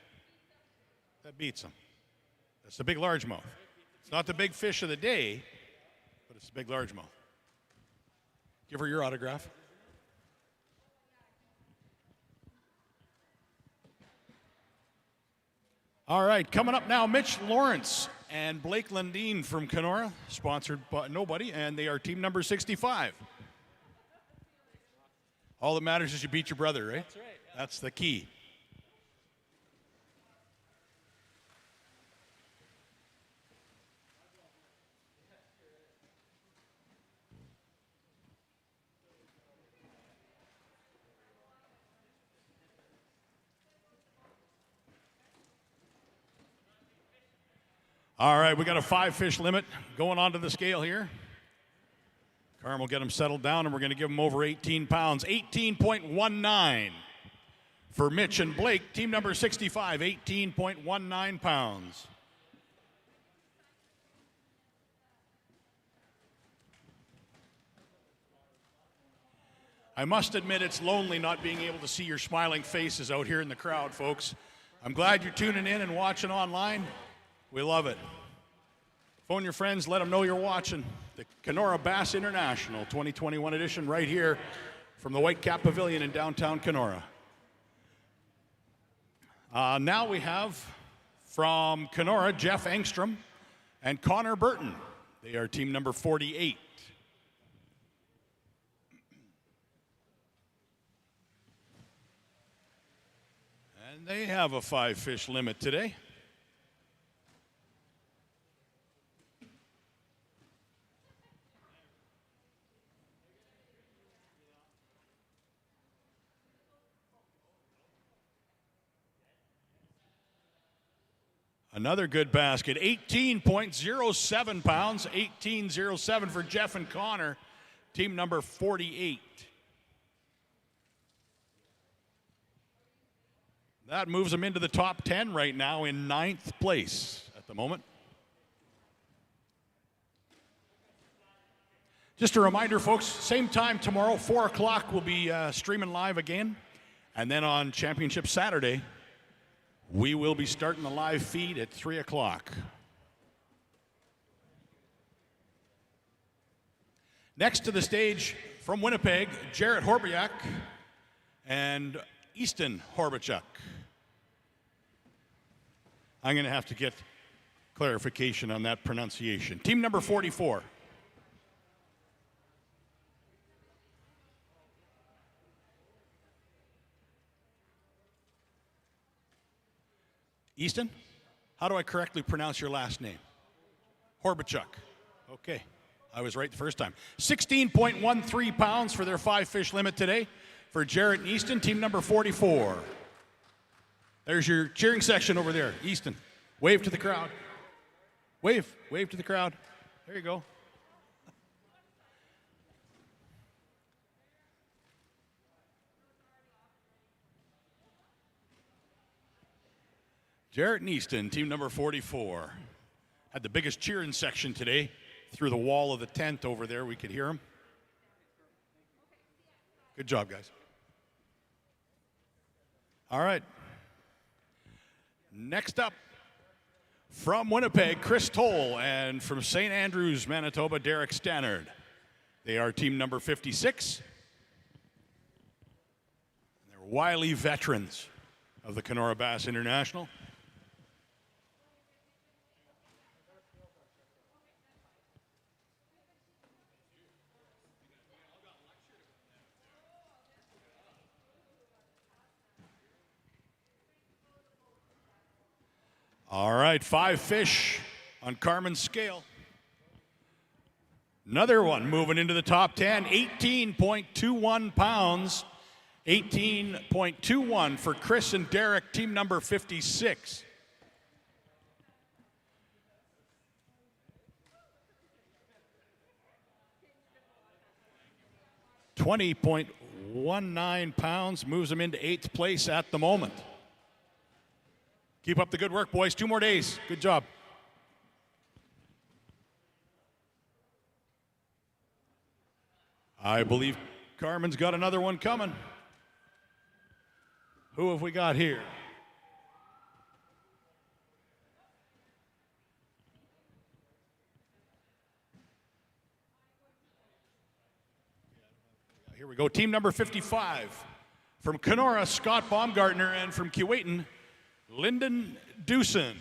That beats him. That's the big largemouth. It's not the big fish of the day, but it's the big largemouth. Give her your autograph. All right, coming up now, Mitch Lawrence and Blake Lundeen from Kenora, sponsored by nobody, and they are team number 65. All that matters is you beat your brother, right? That's right. Yeah. That's the key. All right, we got a 5-fish limit going onto the scale here. Carm will get them settled down, and we're going to give them over 18 pounds. 18.19 for Mitch and Blake. Team number 65, 18.19 pounds. I must admit it's lonely not being able to see your smiling faces out here in the crowd, folks. I'm glad you're tuning in and watching online. We love it. Phone your friends, let them know you're watching the Kenora Bass International 2021 edition right here from the Whitecap Pavilion in downtown Kenora. Now we have from Kenora, Jeff Engstrom and Connor Burton. They are team number 48. And they have a 5-fish limit today. Another good basket, 18.07 pounds, 18.07 for Jeff and Connor, team number 48. That moves them into the top 10 right now in 9th place at the moment. Just a reminder, folks, same time tomorrow, 4 o'clock, we'll be streaming live again. And then on Championship Saturday, we will be starting the live feed at 3 o'clock. Next to the stage from Winnipeg, Jarrett Horbiak and Easton Horbichuk. I'm going to have to get clarification on that pronunciation. Team number 44. Easton, how do I correctly pronounce your last name? Horbichuk. Okay, I was right the first time. 16.13 pounds for their 5-fish limit today for Jarrett and Easton, team number 44. There's your cheering section over there, Easton. Wave to the crowd. Wave to the crowd. There you go. Jarrett and Easton, team number 44. Had the biggest cheering section today through the wall of the tent over there. We could hear them. Good job, guys. All right. Next up, from Winnipeg, Chris Toll, and from St. Andrews, Manitoba, Derek Stannard. They are team number 56. They're wily veterans of the Kenora Bass International. All right, 5 fish on Carmen's scale. Another one moving into the top 10, 18.21 pounds, 18.21 for Chris and Derek, team number 56. .19 pounds moves them into 8th place at the moment. Keep up the good work, boys. 2 more days. Good job. I believe Carmen's got another one coming. Who have we got here? Here we go. Team number 55. From Kenora, Scott Baumgartner, and from Keewatin, Lyndon Dewson.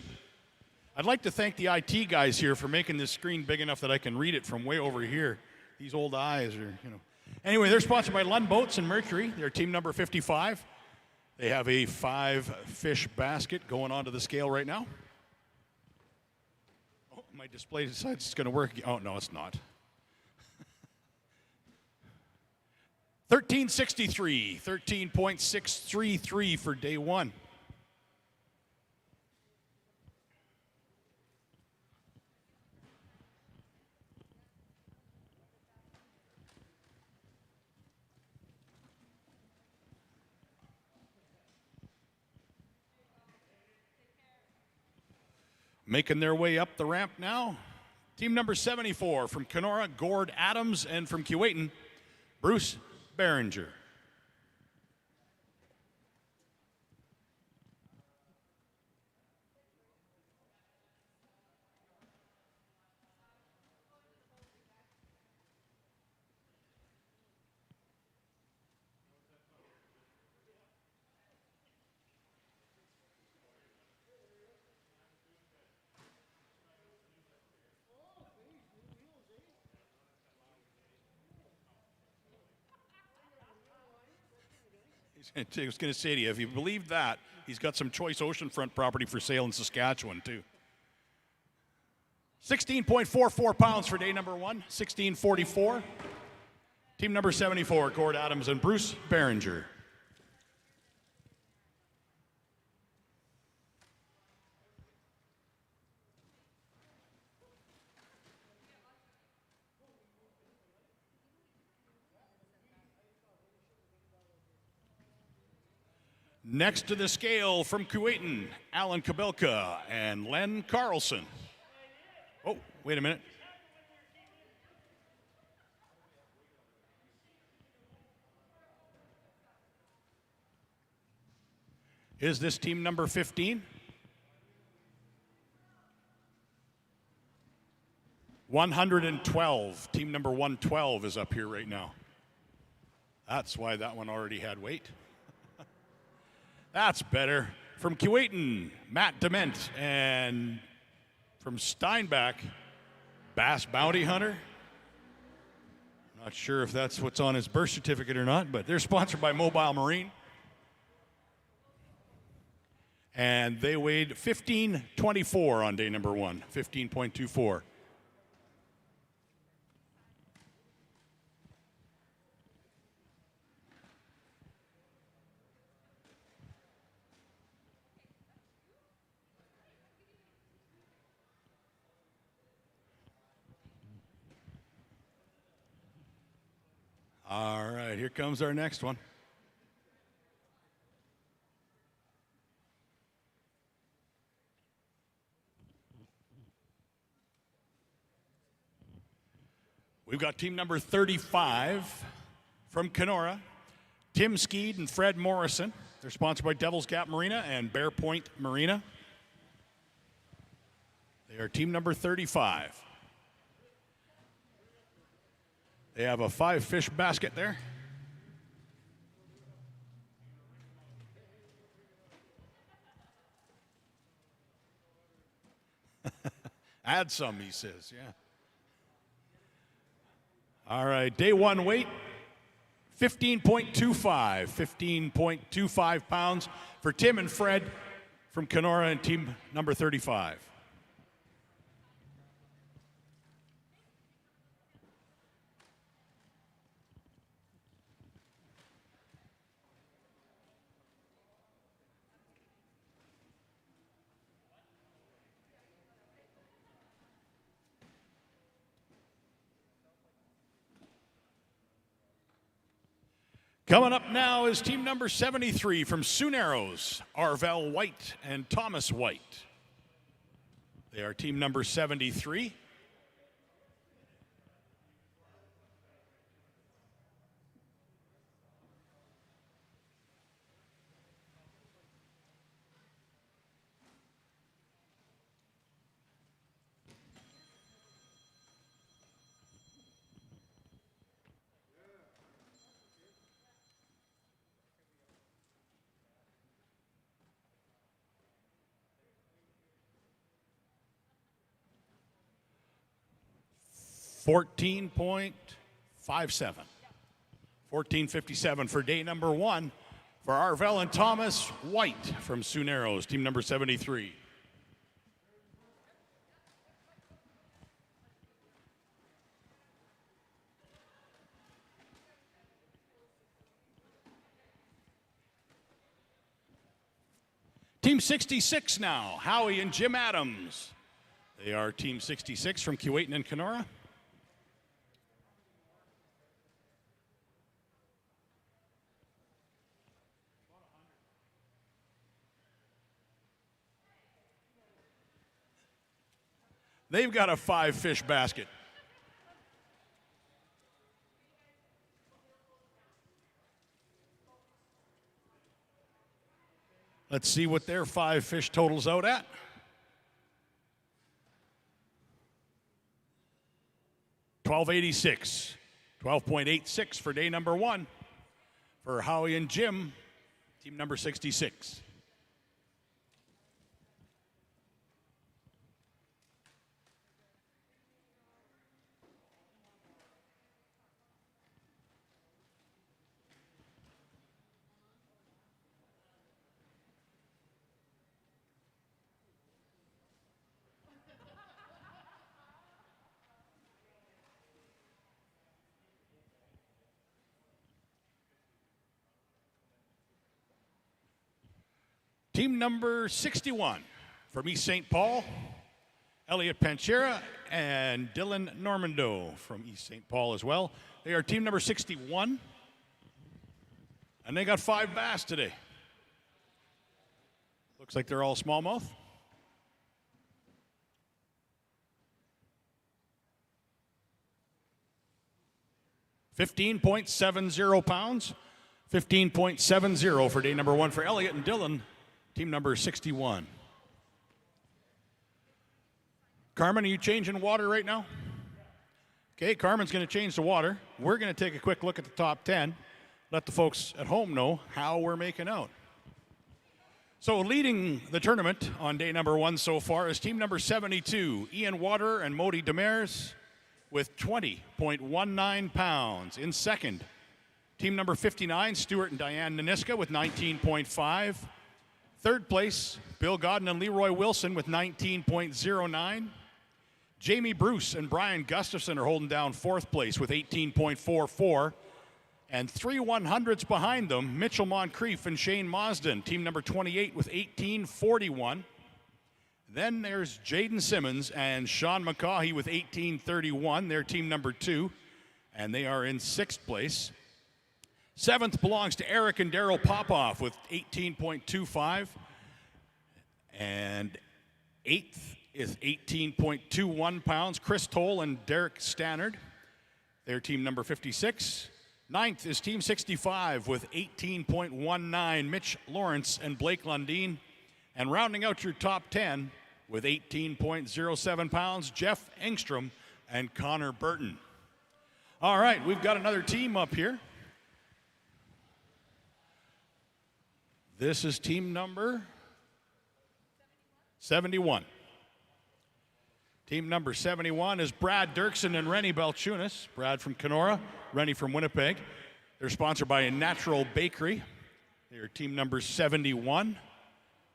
I'd like to thank the IT guys here for making this screen big enough that I can read it from way over here. These old eyes are, Anyway, they're sponsored by Lund Boats and Mercury. They're team number 55. They have a 5-fish basket going onto the scale right now. Oh, my display decides it's going to work. Oh, no, it's not. 1363, 13.633 for day 1. Making their way up the ramp now, team number 74 from Kenora, Gord Adams, and from Keewatin, Bruce Behringer. I was going to say to you, if you believe that, he's got some choice oceanfront property for sale in Saskatchewan, too. 16.44 pounds for day number 1, 16.44. Team number 74, Gord Adams and Bruce Behringer. Next to the scale from Keewatin, Alan Kabelka and Len Carlson. Oh, wait a minute. Is this team number 15? 112. Team number 112 is up here right now. That's why that one already had weight. That's better. From Keewatin, Matt Dement, and from Steinbach, Bass Bounty Hunter. Not sure if that's what's on his birth certificate or not, but they're sponsored by Mobile Marine. And they weighed 15.24 on day number 1, 15.24. All right, here comes our next one. We've got team number 35 from Kenora, Tim Skeed and Fred Morrison. They're sponsored by Devil's Gap Marina and Bear Point Marina. They are team number 35. They have a 5-fish basket there. Add some, he says, yeah. All right, day 1 weight, 15.25. 15.25 pounds for Tim and Fred from Kenora and team number 35. Coming up now is team number 73 from Sioux Narrows, Arvell White and Thomas White. They are team number 73. $14.57. 14.57 for day number 1 for Arvell and Thomas White from Sioux Narrows, team number 73. Team 66 now, Howie and Jim Adams. They are team 66 from Keewatin and Kenora. They've got a 5-fish basket. Let's see what their 5-fish totals out at. $12.86. 12.86 for day number 1 for Howie and Jim, team number 66. Team number 61 from East St. Paul, Elliot Panchera and Dylan Normando from East St. Paul as well. They are team number 61, and they got 5 bass today. Looks like they're all smallmouth. $15.70 pounds. 15.70 for day number 1 for Elliot and Dylan. Team number 61. Carmen, are you changing water right now? Okay, Carmen's going to change the water. We're going to take a quick look at the top 10. Let the folks at home know how we're making out. So leading the tournament on day number 1 so far is team number 72, Ian Water and Modi Demers with 20.19 pounds. In second, team number 59, Stuart and Diane Naniska with 19.5. Third place, Bill Godden and Leroy Wilson with 19.09. Jamie Bruce and Brian Gustafson are holding down 4th place with 18.44. And 3 100s behind them, Mitchell Moncrief and Shane Mosden, team number 28 with 18.41. Then there's Jaden Simmons and Sean McCaughey with 18.31. They're team number 2, and they are in 6th place. 7th belongs to Eric and Daryl Popoff with 18.25. And 8th is 18.21 pounds. Chris Toll and Derek Stannard. They're team number 56. 9th is team 65 with 18.19. Mitch Lawrence and Blake Lundeen. And rounding out your top 10 with 18.07 pounds, Jeff Engstrom and Connor Burton. All right, we've got another team up here. This is team number 71. Team number 71 is Brad Dirksen and Rennie Belchunas. Brad from Kenora, Rennie from Winnipeg. They're sponsored by a Natural Bakery. They are team number 71.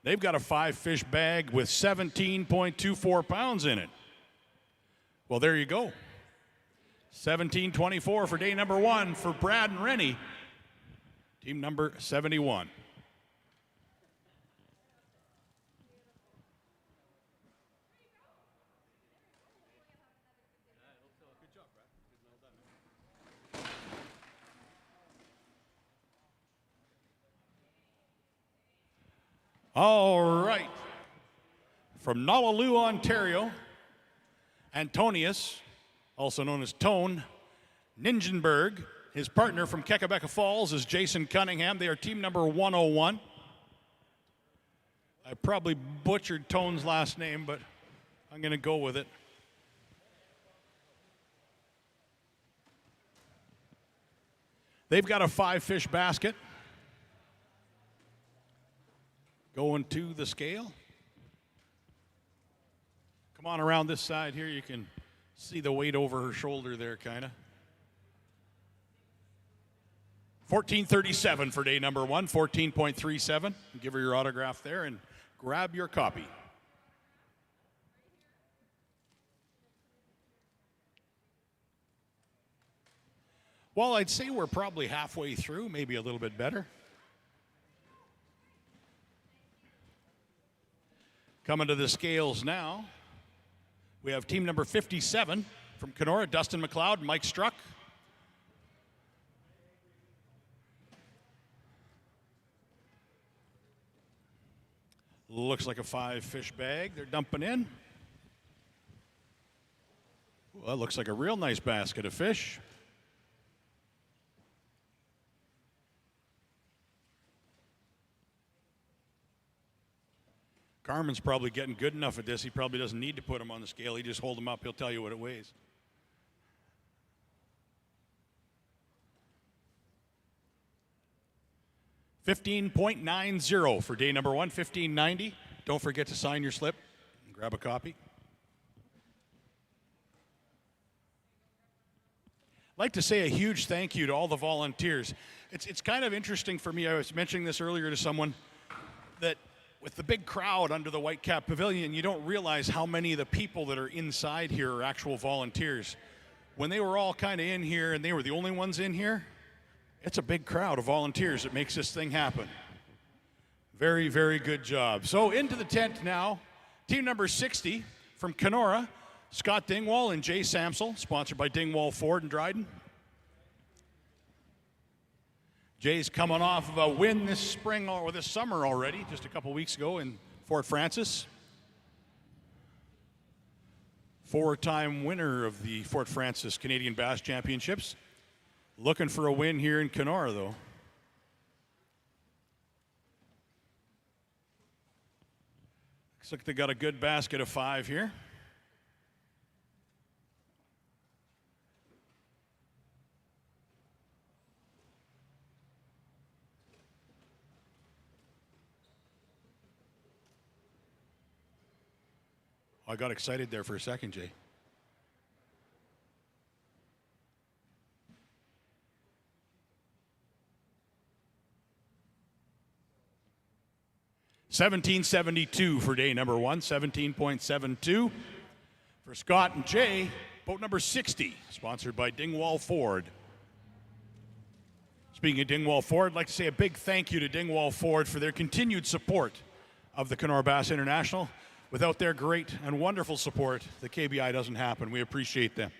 They've got a 5-fish bag with 17.24 pounds in it. Well, there you go. 17.24 for day number 1 for Brad and Rennie. Team number 71. All right. From Nallaloo, Ontario, Antonius, also known as Tone Ninjenberg. His partner from Kekabeka Falls is Jason Cunningham. They are team number 101. I probably butchered Tone's last name, but I'm going to go with it. They've got a 5-fish basket. Going to the scale. Come on around this side here. You can see the weight over her shoulder there, kind of. 14.37 for day number 1, 14.37. Give her your autograph there and grab your copy. Well, I'd say we're probably halfway through, maybe a little bit better. Coming to the scales now, we have team number 57 from Kenora, Dustin McLeod, Mike Struck. Looks like a 5-fish bag they're dumping in. Well, it looks like a real nice basket of fish. Carmen's probably getting good enough at this. He probably doesn't need to put them on the scale. He just hold them up. He'll tell you what it weighs. $15.90 for day number 1, $15.90. Don't forget to sign your slip and grab a copy. I'd like to say a huge thank you to all the volunteers. It's kind of interesting for me. I was mentioning this earlier to someone that with the big crowd under the Whitecap Pavilion, you don't realize how many of the people that are inside here are actual volunteers. When they were all kind of in here and they were the only ones in here, it's a big crowd of volunteers that makes this thing happen. Very, very good job. So into the tent now, team number 60 from Kenora, Scott Dingwall and Jay Samsel, sponsored by Dingwall Ford in Dryden. Jay's coming off of a win this spring or this summer already, just a couple weeks ago in Fort Francis. 4-time winner of the Fort Francis Canadian Bass Championships. Looking for a win here in Kenora, though. Looks like they got a good basket of 5 here. I got excited there for a second, Jay. $17.72 for day number 1, 17.72 for Scott and Jay. Boat number 60, sponsored by Dingwall Ford. Speaking of Dingwall Ford, I'd like to say a big thank you to Dingwall Ford for their continued support of the Kenora Bass International. Without their great and wonderful support, the KBI doesn't happen. We appreciate them.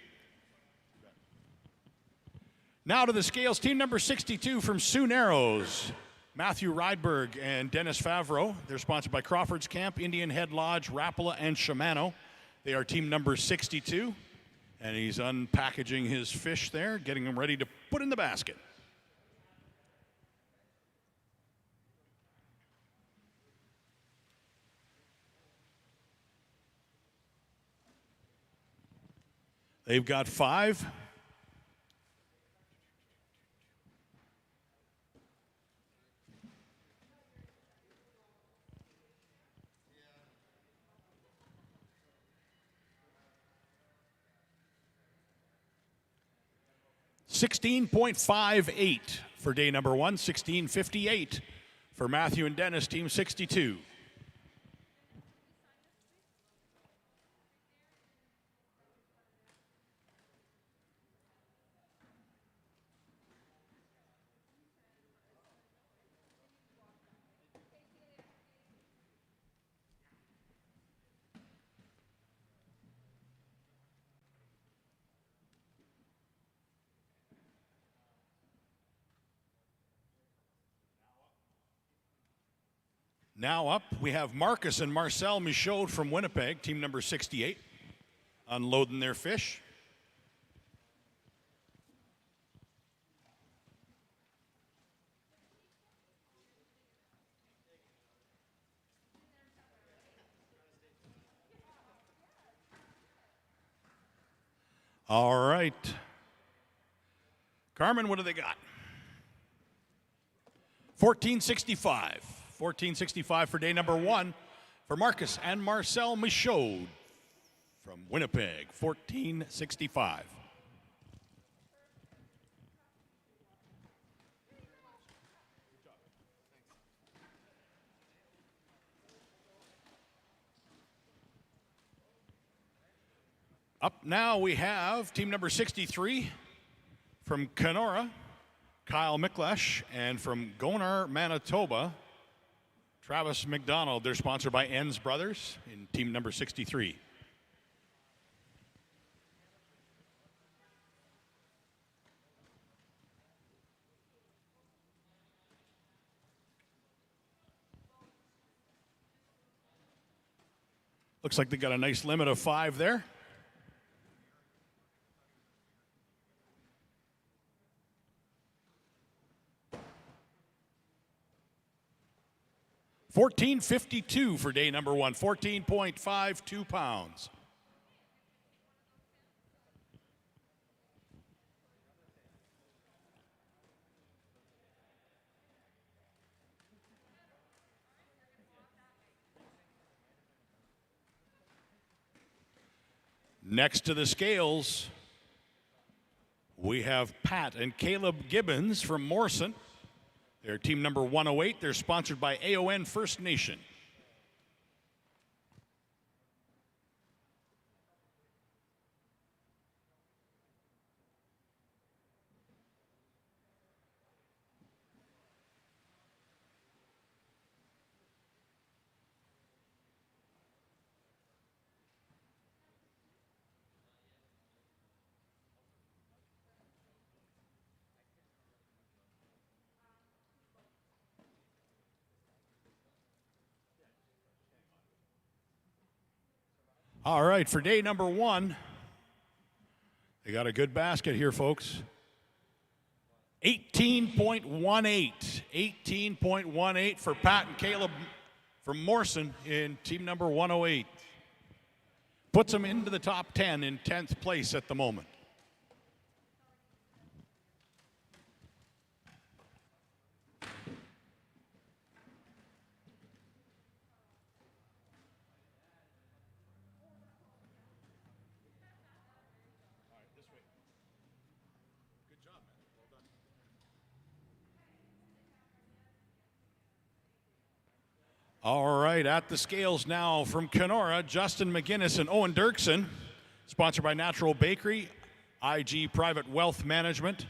Now to the scales, team number 62 from Sioux Narrows, Matthew Rydberg and Dennis Favreau. They're sponsored by Crawford's Camp, Indian Head Lodge, Rapala, and Shimano. They are team number 62, and he's unpackaging his fish there, getting them ready to put in the basket. They've got 5. $16.58 for day number 1, $16.58 for Matthew and Dennis, team 62. Now up, we have Marcus and Marcel Michaud from Winnipeg, team number 68, unloading their fish. All right. Carmen, what do they got? 1465. 1465 for day number 1 for Marcus and Marcel Michaud from Winnipeg. 1465. Up now we have team number 63 from Kenora, Kyle Miklash, and from Gonar, Manitoba, Travis McDonald. They're sponsored by Enns Brothers in team number 63. Looks like they got a nice limit of 5 there. 14.52 for day number 1, 14.52 pounds. Next to the scales, we have Pat and Caleb Gibbons from Morrison. They're team number 108. They're sponsored by AON First Nation. All right, for day number 1, they got a good basket here, folks. 18.18. 18.18 for Pat and Caleb from Morrison in team number 108. Puts them into the top 10 in 10th place at the moment. All right, at the scales now from Kenora, Justin McGinnis and Owen Dirksen, sponsored by Natural Bakery, IG Private Wealth Management.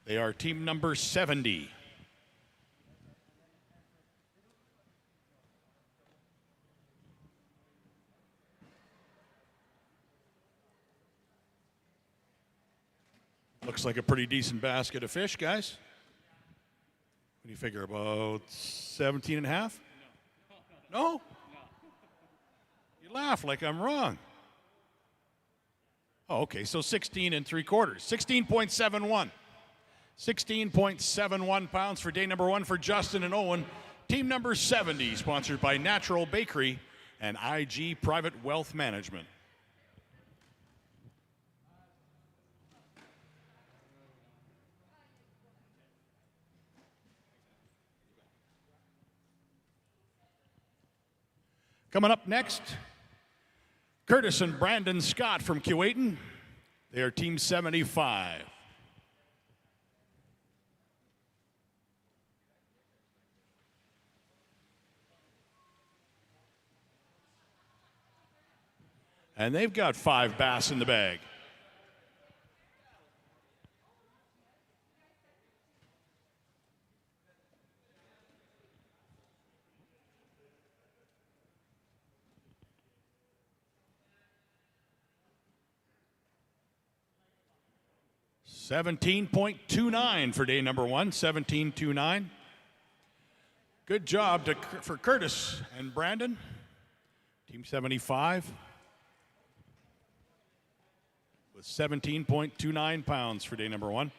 They are team number 70. Looks like a pretty decent basket of fish, guys. What do you figure, about 17 and a half? No? You laugh like I'm wrong. Oh, okay, so 16 and 3/4. 16.71. 16.71 pounds for day number 1 for Justin and Owen. Team number 70, sponsored by Natural Bakery and IG Private Wealth Management. Coming up next, Curtis and Brandon Scott from Keewatin. They are team 75. And they've got 5 bass in the bag. $17.29 for day number 1, 17.29. Good job for Curtis and Brandon, team 75, with 17.29 pounds for day number 1.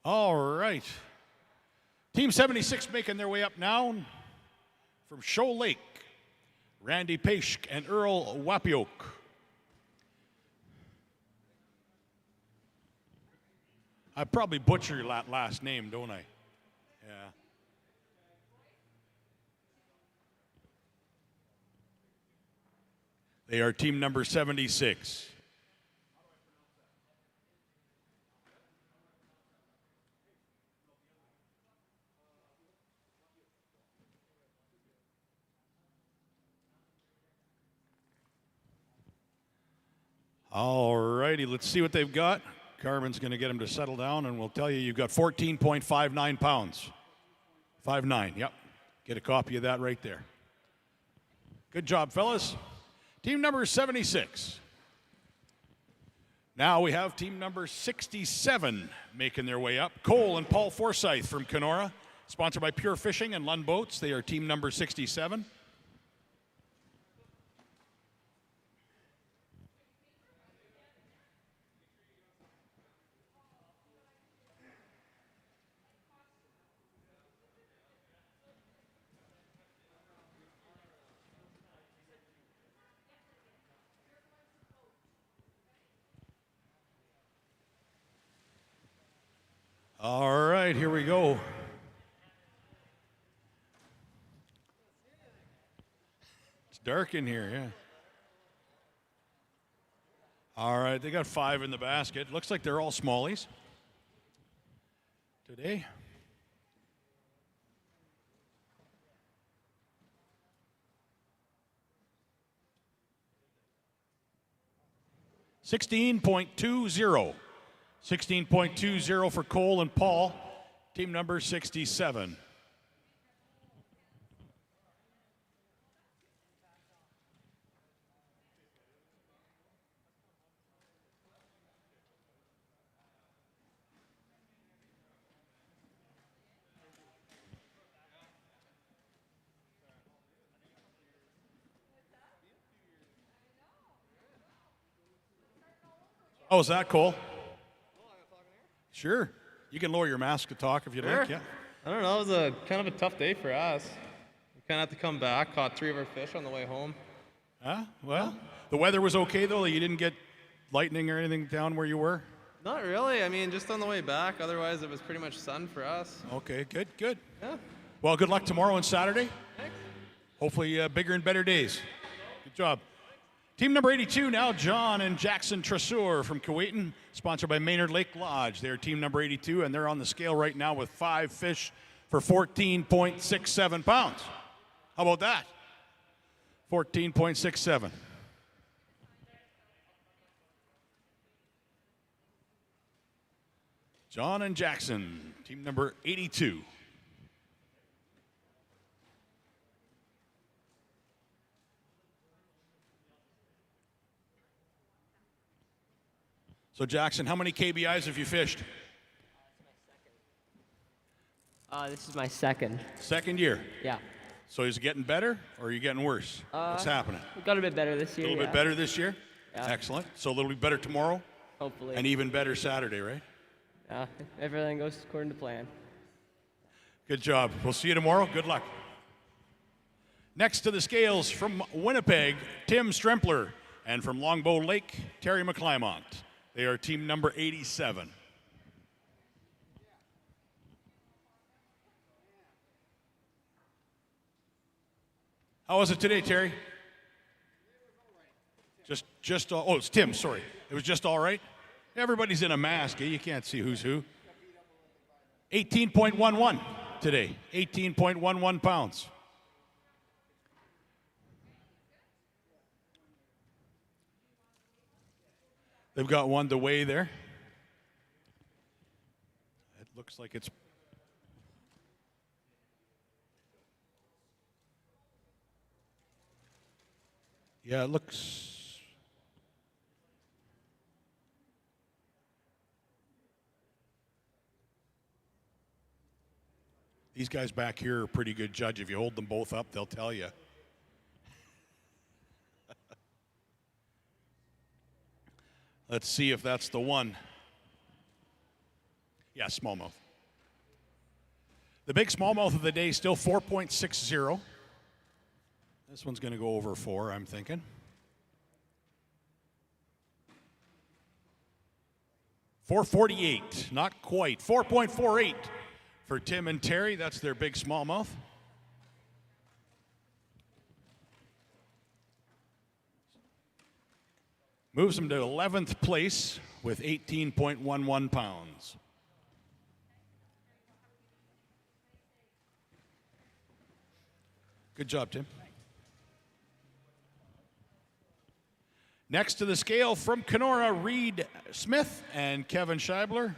All right. Team 76 making their way up now from Shoal Lake, Randy Pashk and Earl Wapiok. I probably butcher your last name, don't I? Yeah. They are team number 76. All righty, let's see what they've got. Carmen's going to get them to settle down, and we'll tell you you've got 14.59 pounds. 5'9", yep. Get a copy of that right there. Good job, fellas. Team number 76. Now we have team number 67 making their way up. Cole and Paul Forsyth from Kenora, sponsored by Pure Fishing and Lund Boats. They are team number 67. All right, here we go. It's dark in here, yeah. All right, they got 5 in the basket. Looks like they're all smallies today. $16.20 for Cole and Paul, team number 67. Oh, is that Cole? Sure. You can lower your mask to talk if you'd like. Yeah. I don't know. It was a kind of a tough day for us. We kind of had to come back. Caught 3 of our fish on the way home. Well, the weather was okay though. You didn't get lightning or anything down where you were. Not really. I mean, just on the way back. Otherwise, it was pretty much sun for us. Okay, good. Yeah. Well, good luck tomorrow and Saturday. Thanks. Hopefully, bigger and better days. Good job. Team number 82 now, John and Jackson Tressor from Kuwaitan, sponsored by Maynard Lake Lodge. They're team number 82, and they're on the scale right now with 5 fish for 14.67 pounds. How about that? 14.67. John and Jackson, team number 82. So, Jackson, how many KBIs have you fished? This is my second. Second year. Yeah. So is it getting better or are you getting worse? What's happening? We got a bit better this A year. little bit better this year? Yeah. Excellent. So a little bit better tomorrow Hopefully. and even better Saturday, right? Yeah. Everything goes according to plan. Good job. We'll see you tomorrow. Good luck. Next to the scales from Winnipeg, Tim Strempler. And from Longbow Lake, Terry McClymont. They are team number 87. How was it today, Terry? Oh, it's Tim, sorry. It was just all right? Everybody's in a mask, eh? You can't see who's who. 18.11 today, 18.11 pounds. They've got one to weigh there. It looks like it's yeah, it looks these guys back here are a pretty good judge. If you hold them both up, they'll tell you. Let's see if that's the one. Yeah, smallmouth. The big smallmouth of the day still 4.60. This one's going to go over 4, I'm thinking. $4.48, not quite. 4.48 for Tim and Terry. That's their big smallmouth. Moves them to 11th place with 18.11 pounds. Good job, Tim. Next to the scale from Kenora, Reed Smith and Kevin Scheibler.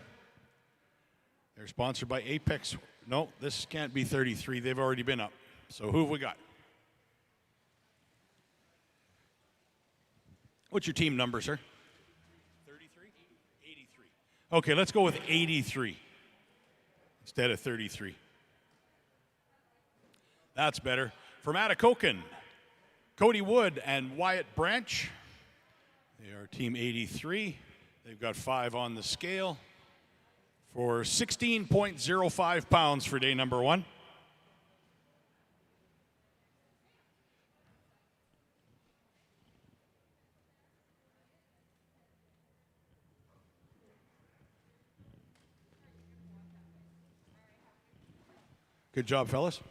They're sponsored by Apex. No, this can't be 33. They've already been up. So who have we got? What's your team number, sir? 33? 83. Okay, let's go with 83 instead of 33. That's better. From Atikokan, Cody Wood and Wyatt Branch. They are team 83. They've got 5 on the scale for 16.05 pounds for day number 1. Good job, fellas.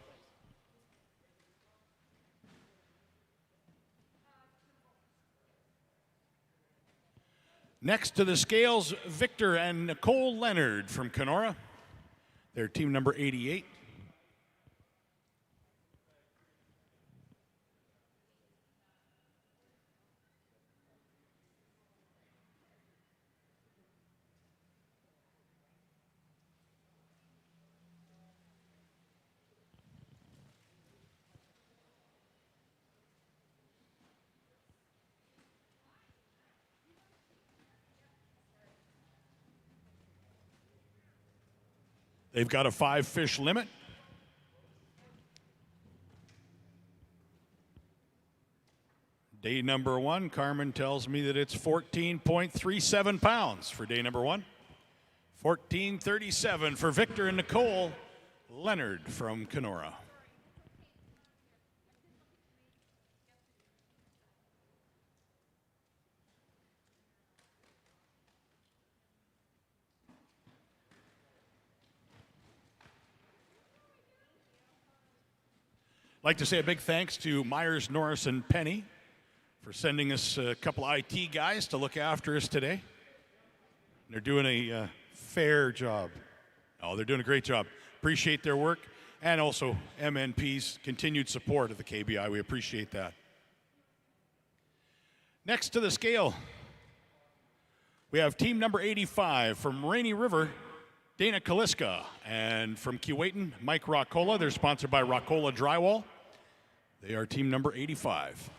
Next to the scales, Victor and Nicole Leonard from Kenora. They're team number 88. They've got a 5-fish limit. Day number 1, Carmen tells me that it's 14.37 pounds for day number 1. 14.37 for Victor and Nicole Leonard from Kenora. I'd like to say a big thanks to Myers, Norris, and Penny for sending us a couple IT guys to look after us today. They're doing a fair job. Oh, they're doing a great job. Appreciate their work, and also MNP's continued support of the KBI. We appreciate that. Next to the scale, we have team number 85 from Rainy River, Dana Kaliska, and from Keewatin, Mike Roccola. They're sponsored by Roccola Drywall. They are team number 85.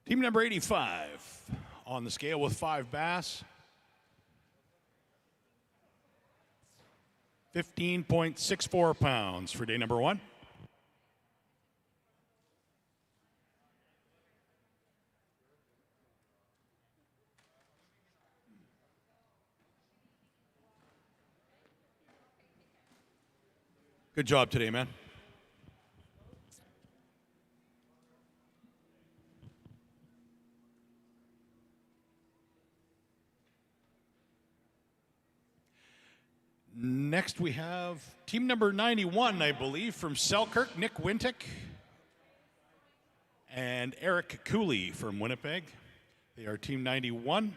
Team number 85 on the scale with 5 bass. 15.64 pounds for day number 1. Good job today, man. Next, we have team number 91, I believe, from Selkirk, Nick Wintick and Eric Cooley from Winnipeg. They are team 91.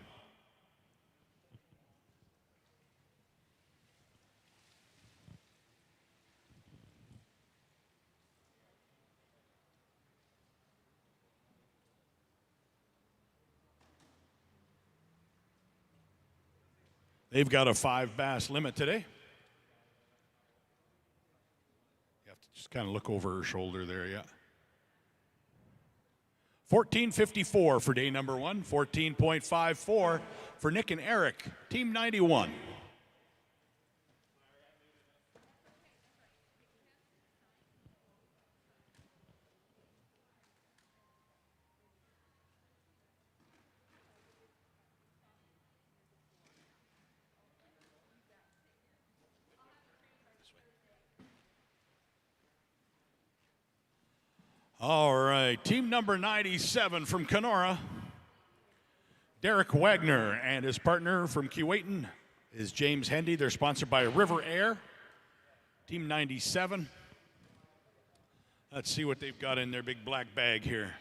They've got a 5 bass limit today. You have to just kind of look over her shoulder there, yeah. 14.54 for day number 1. 14.54 for Nick and Eric, team 91. All right, team number 97 from Kenora, Derek Wagner and his partner from Keewatin is James Hendy. They're sponsored by River Air, team 97. Let's see what they've got in their big black bag here.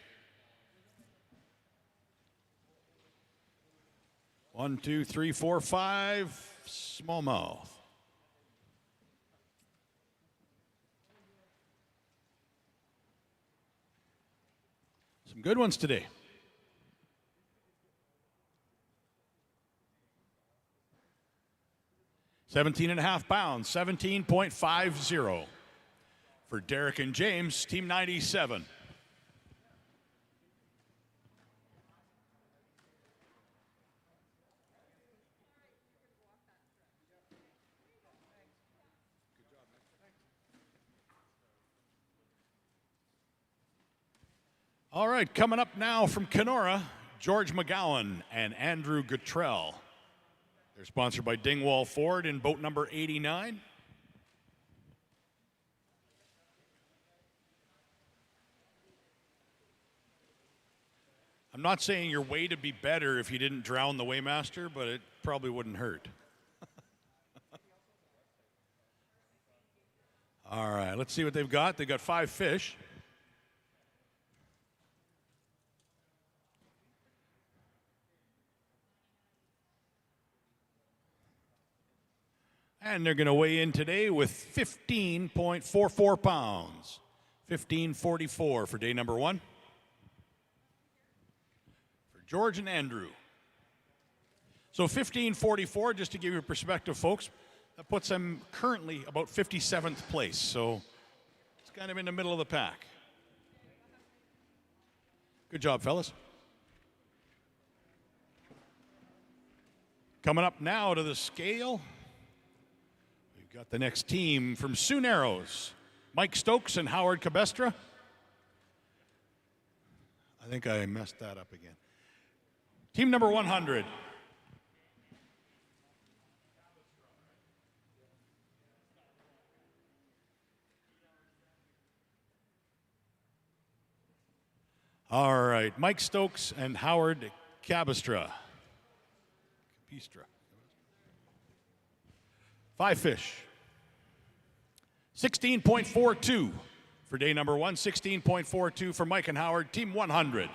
1, 2, 3, 4, 5, smallmouth. Some good ones today. £17.5 pounds, 17.50 for Derek and James, team 97. All right, coming up now from Kenora, George McGowan and Andrew Guttrell. They're sponsored by Dingwall Ford in boat number 89. I'm not saying your way to be better if you didn't drown the Waymaster, but it probably wouldn't hurt. All right, let's see what they've got. They've got 5 fish. And they're going to weigh in today with 15.44 pounds. 15.44 for day number 1. For George and Andrew. So 15.44, just to give you a perspective, folks, that puts them currently about 57th place. So it's kind of in the middle of the pack. Good job, fellas. Coming up now to the scale. Got the next team from Sioux Narrows, Mike Stokes and Howard Cabestra. I think I messed that up again. Team number 100. All right, Mike Stokes and Howard Cabestra. 5 fish. 16.42 for day number 1. 16.42 for Mike and Howard, team 100.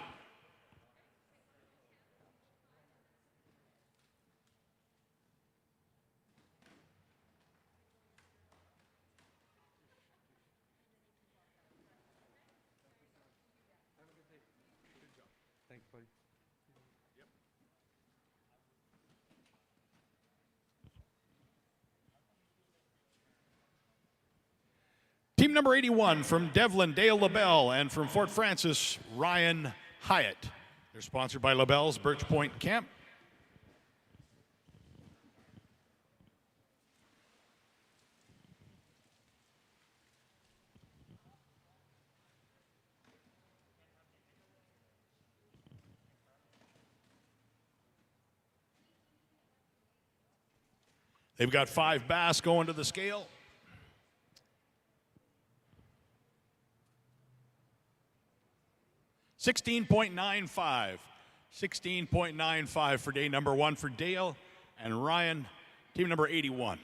Thanks, buddy. Team number 81 from Devlin, Dale LaBelle, and from Fort Francis, Ryan Hyatt. They're sponsored by LaBelle's Birch Point Camp. They've got 5 bass going to the scale. $16.95. $16.95 for day number 1 for Dale and Ryan, team number 81.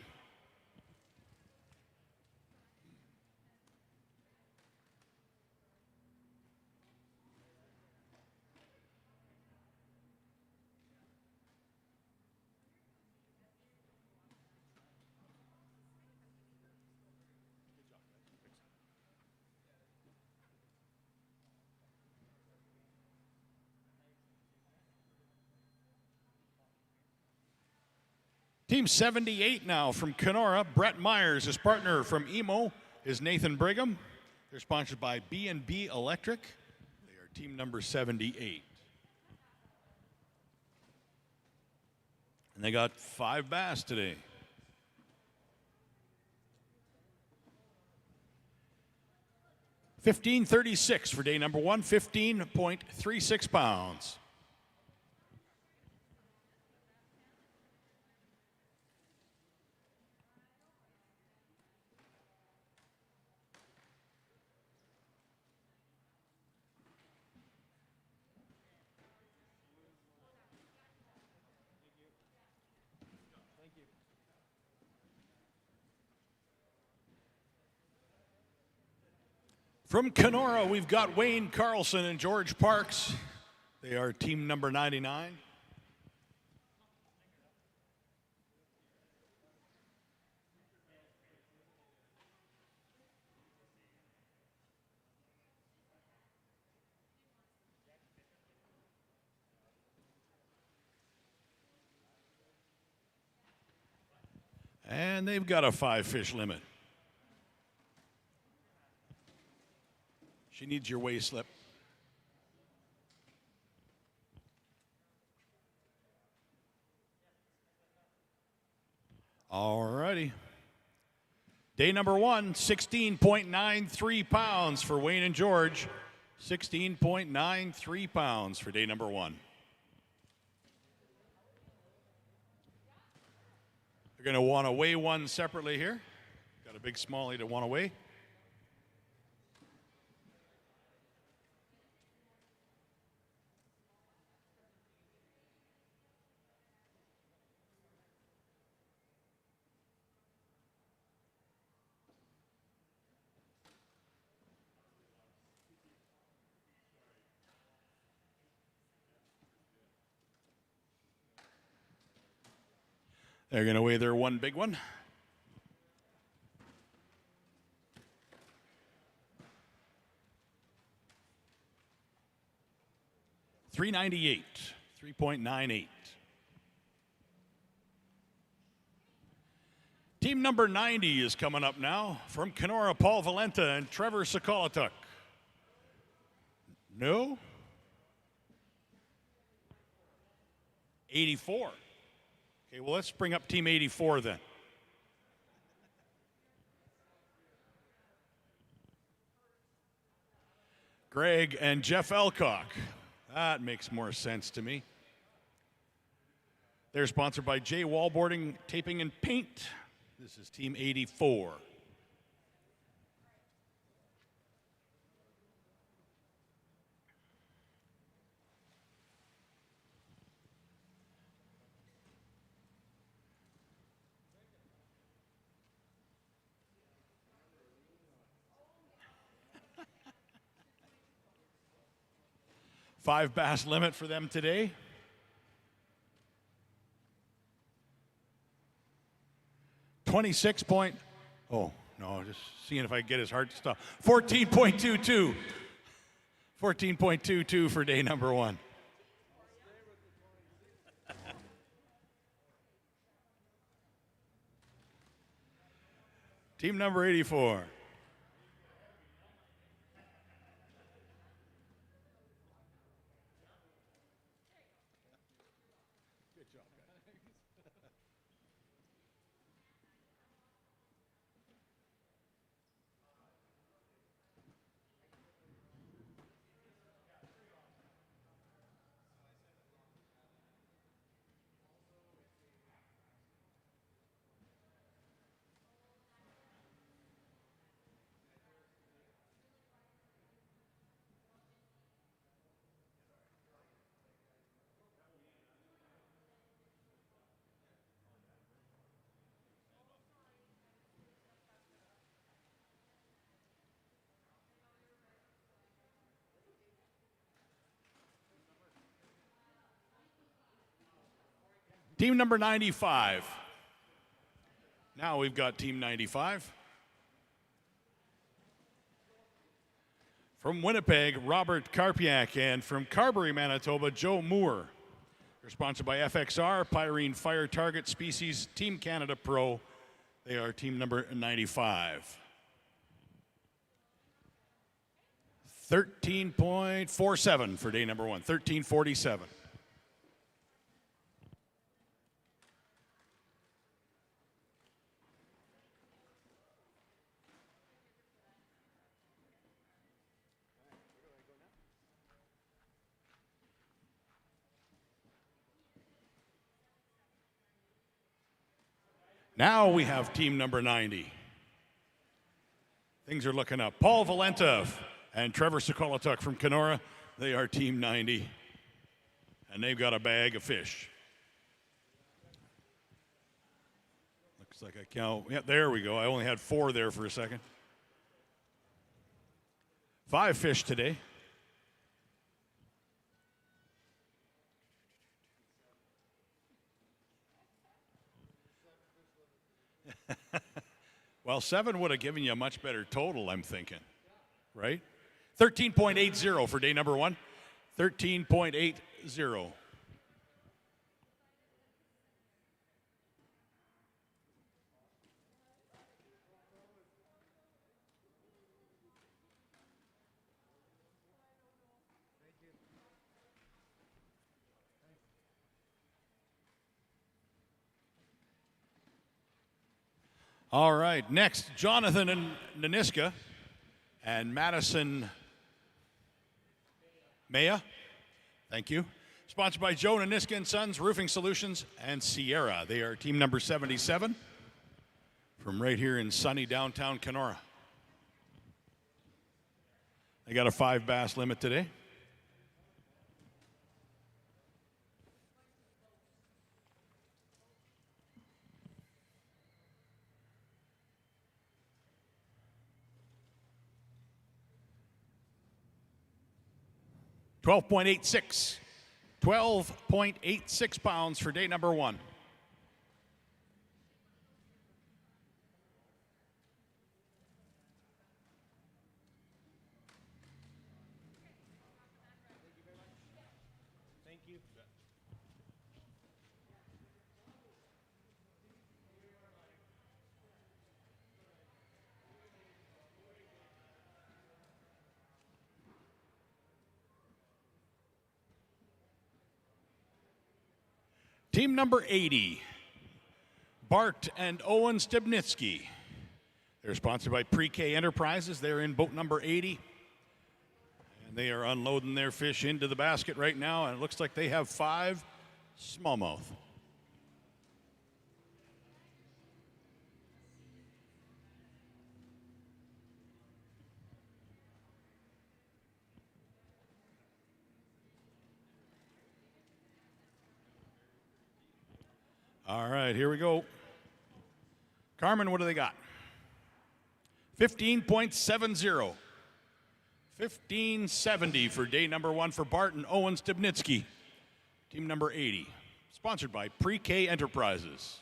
Team 78 now from Kenora. Brett Myers, his partner from Emo, is Nathan Brigham. They're sponsored by B&B Electric. They are team number 78. And they got 5 bass today. $15.36 for day number 1, 15.36 pounds. From Kenora, we've got Wayne Carlson and George Parks. They are team number 99. And they've got a 5-fish limit. She needs your weigh slip. All righty. Day number 1, 16.93 pounds for Wayne and George. 16.93 pounds for day number 1. They're going to want to weigh one separately here. Got a big smallie to want to weigh. They're going to weigh their one big one. $398, 3.98. Team number 90 is coming up now from Kenora, Paul Valenta and Trevor Sokolatuk. No? 84. Okay, well, let's bring up Team 84 then. Greg and Jeff Elcock. That makes more sense to me. They're sponsored by J Wallboarding, Taping, and Paint. This is Team 84. Five bass limit for them today. Oh, no, just seeing if I can get his heart to stop. 14.22. 14.22 for day number 1. Team number 84. Team number 95. Now we've got Team 95. From Winnipeg, Robert Karpiak, and from Carberry, Manitoba, Joe Moore. They're sponsored by FXR, Pyrene Fire Target Species, Team Canada Pro. They are team number 95. 13.47 for day number 1, 13.47. Now we have team number 90. Things are looking up. Paul Valenta and Trevor Sokolatuk from Kenora. They are team 90. And they've got a bag of fish. Looks like I count. Yeah, there we go. I only had 4 there for a second. 5 fish today. Well, 7 would have given you a much better total, I'm thinking. Right? 13.80 for day number 1. 13.80. All right, next, Jonathan and Naniska and Madison Maya, thank you. Sponsored by Joe Naniska and Sons Roofing Solutions and Sierra. They are team number 77 from right here in sunny downtown Kenora. They got a 5 bass limit today. $12.86 pounds for day number 1. Team number 80, Bart and Owen Stebnitsky. They're sponsored by Pre-K Enterprises. They're in boat number 80. And they are unloading their fish into the basket right now, and it looks like they have 5 smallmouth. All right, here we go. Carmen, what do they got? 15.70. 1570 for day number 1 for Bart and Owen Stebnitsky. Team number 80. Sponsored by Pre-K Enterprises.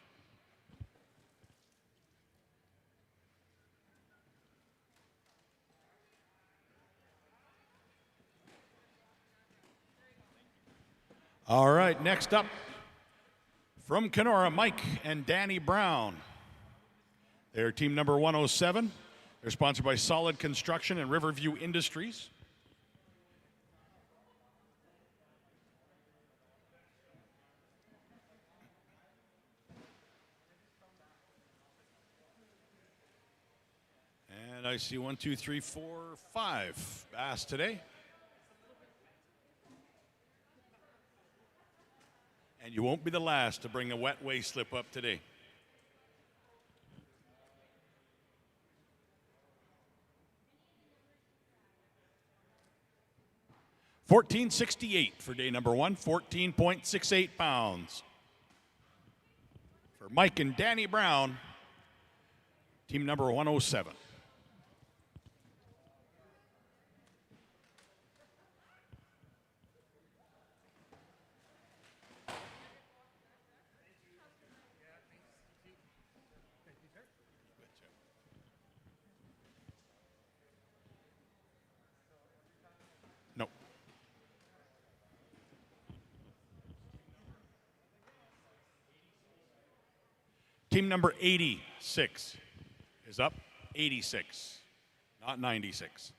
All right, next up. From Kenora, Mike and Danny Brown. They're team number 107. They're sponsored by Solid Construction and Riverview Industries. And I see 1, 2, 3, 4, 5 bass today. And you won't be the last to bring a wet waist slip up today. $14.68 for day number 1, 14.68 pounds. For Mike and Danny Brown, team number 107. No. Team number 86 is up. 86, not 96.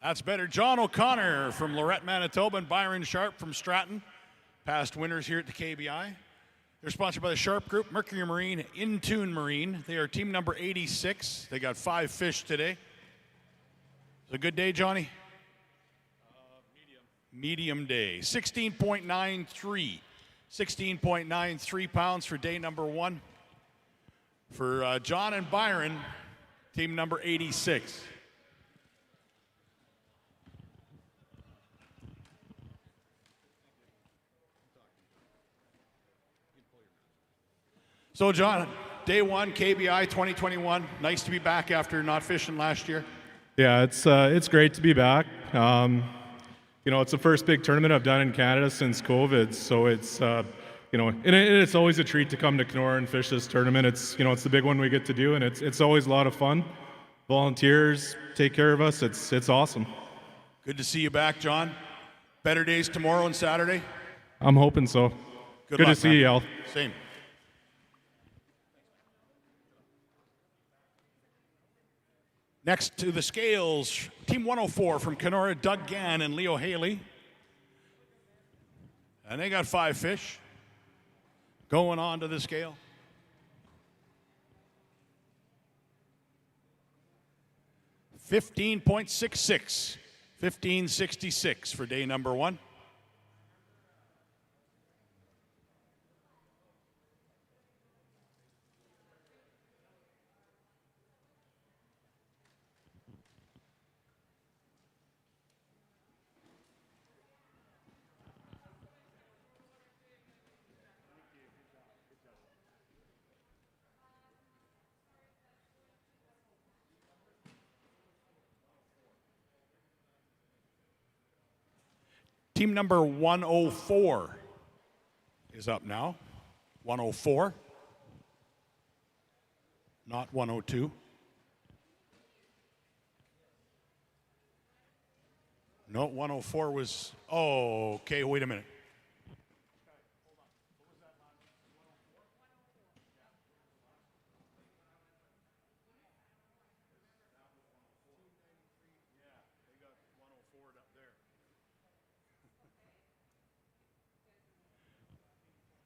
That's better. John O'Connor from Lorette, Manitoba, and Byron Sharp from Stratton, past winners here at the KBI. They're sponsored by the Sharp Group, Mercury Marine, Intune Marine. They are team number 86. They got 5 fish today. It's a good day, Johnny? Medium day. 16.93. 16.93 pounds for day number 1. For John and Byron, team number 86. So, John, day 1, KBI 2021. Nice to be back after not fishing last year. Yeah, it's great to be back. You know, it's the first big tournament I've done in Canada since COVID, so it's you know, and it's always a treat to come to Kenora and fish this tournament. It's, you know, it's the big one we get to do, and it's always a lot of fun. Volunteers take care of us. It's awesome. Good to see you back, John. Better days tomorrow and Saturday. I'm hoping so. Good luck, to see man. you, Al. Same. Next to the scales, Team 104 from Kenora, Doug Gann and Leo Haley. And they got 5 fish going on to the scale. $15.66. 1566 for day number 1. Team number 104 is up now. 104, not 102. No, 104 was, oh, okay, wait a minute.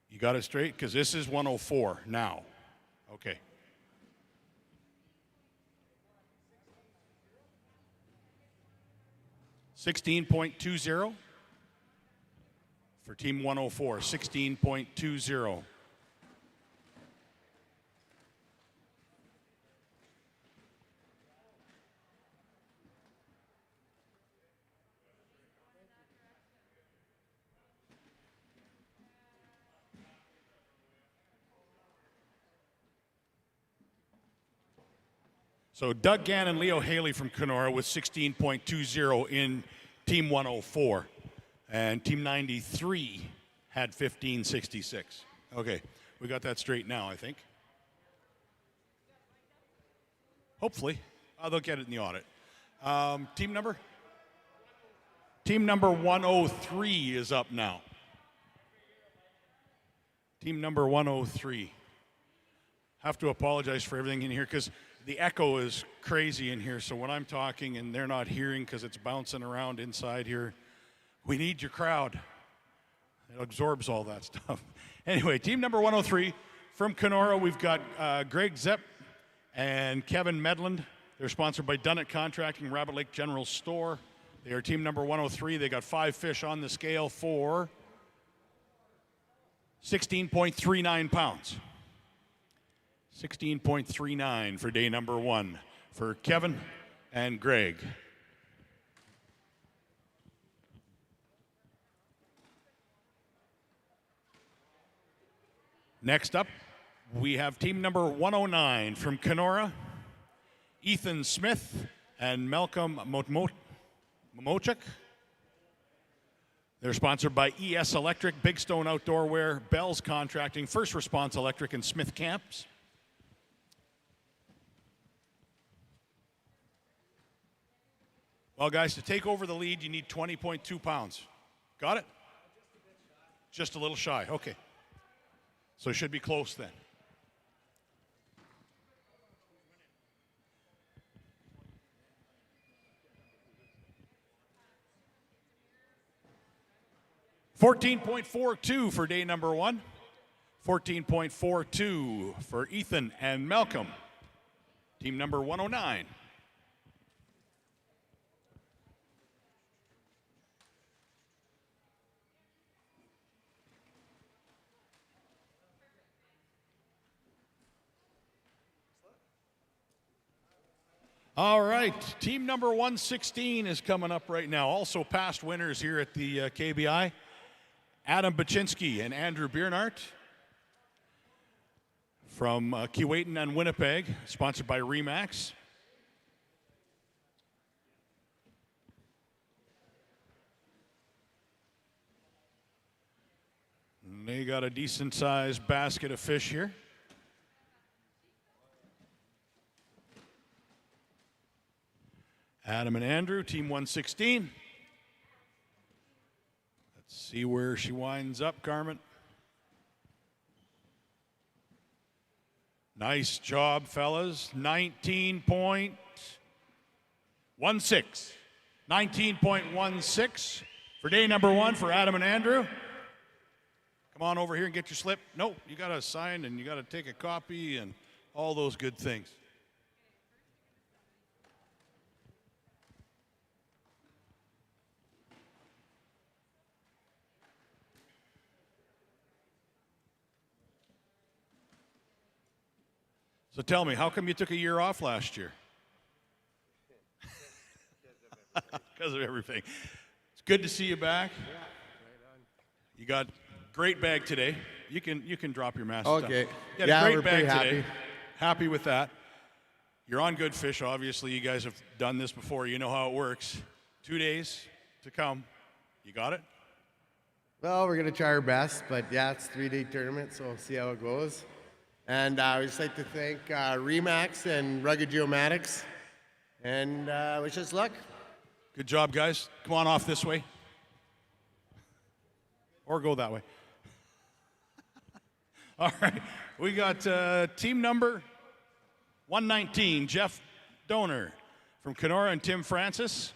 You got it straight? Because this is 104 now. Okay. $16.20 for Team 104. 16.20. So Doug Gann and Leo Haley from Kenora with 16.20 in Team 104. And Team 93 had 15.66. Okay, we got that straight now, I think. Hopefully. They'll get it in the audit. Team number? Team number 103 is up now. Team number 103. Have to apologize for everything in here because the echo is crazy in here, so when I'm talking and they're not hearing because it's bouncing around inside here, we need your crowd. It absorbs all that stuff. Anyway, team number 103 from Kenora, we've got Greg Zepp and Kevin Medland. They're sponsored by Dunnett Contracting, Rabbit Lake General Store. They are team number 103. They got 5 fish on the scale for 16.39 pounds. 16.39 for day number 1 for Kevin and Greg. Next up, we have team number 109 from Kenora, Ethan Smith and Malcolm Momochik. They're sponsored by ES Electric, Big Stone Outdoor Wear, Bell's Contracting, First Response Electric, and Smith Camps. Well, guys, to take over the lead, you need 20.2 pounds. Got it? Just a little shy. Okay. So it should be close then. $14.42 for day number 1. 14.42 for Ethan and Malcolm. Team number 109. All right, team number 116 is coming up right now. Also past winners here at the KBI. Adam Baczynski and Andrew Biernart from Keewatin and Winnipeg, sponsored by Remax. And they got a decent-sized basket of fish here. Adam and Andrew, team 116. Let's see where she winds up, Carmen. Nice job, fellas. 19.16. 19.16 for day number 1 for Adam and Andrew. Come on over here and get your slip. No, you got to sign and you got to take a copy and all those good things. So tell me, how come you took a year off last year? Because of everything. It's good to see you back. You got great bag today. You can drop your mask. Okay. You had a great we're bag pretty today. happy. Happy with that. You're on good fish. Obviously, you guys have done this before. You know how it works. 2 days to come. You got it? Well, we're going to try our best, but yeah, it's a 3-day tournament, so we'll see how it goes. And we'd just like to thank Remax and Rugged Geomatics, and wish us luck. Good job, guys. Come on off this way. Or go that way. All right. We got team number 119, Jeff Donor from Kenora and Tim Francis.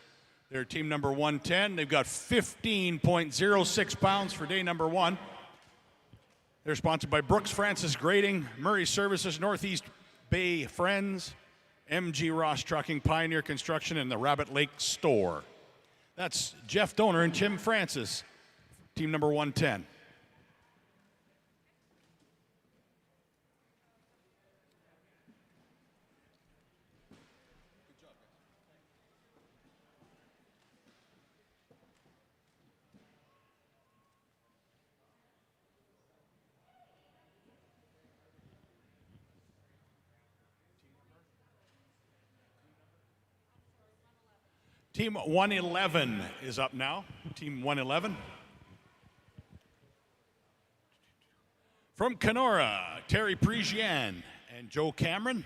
They're team number 110. They've got 15.06 pounds for day number 1. They're sponsored by Brooks Francis Grading, Murray Services, Northeast Bay Friends, MG Ross Trucking, Pioneer Construction, and the Rabbit Lake Store. That's Jeff Donor and Tim Francis, team number 110. Team 111 is up now. Team 111. From Kenora, Terry Parisian and Joe Cameron.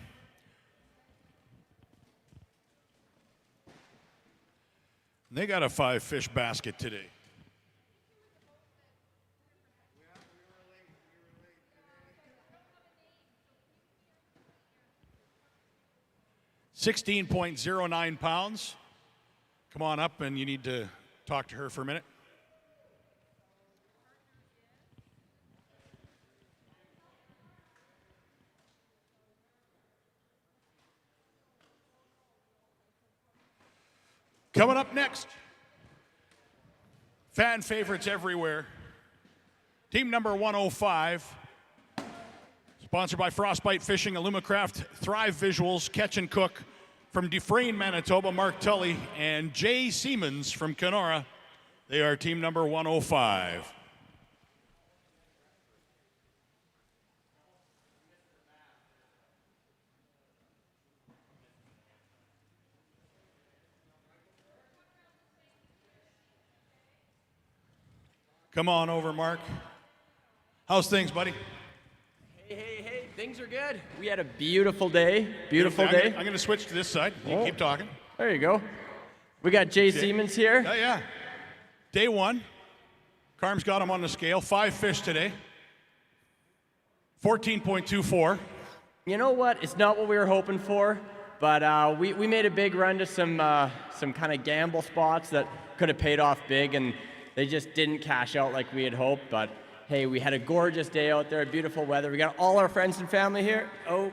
They got a 5-fish basket today. £16.09. Come on up, and you need to talk to her for a minute. Coming up next, fan favorites everywhere. Team number 105, sponsored by Frostbite Fishing, Illumicraft, Thrive Visuals, Catch and Cook. From Dufresne, Manitoba, Mark Tully and Jay Siemens from Kenora. They are team number 105. Come on over, Mark. How's things, buddy? Hey, things are good. We had a beautiful day. Beautiful day. I'm going to switch to this side. You keep talking. There you go. We got Jay Siemens here. Oh, yeah. Day 1. Carm's got him on the scale. 5 fish today. 14.24. You know what? It's not what we were hoping for, but we made a big run to some kind of gamble spots that could have paid off big, and they just didn't cash out like we had hoped. But hey, we had a gorgeous day out there, beautiful weather. We got all our friends and family here. Oh.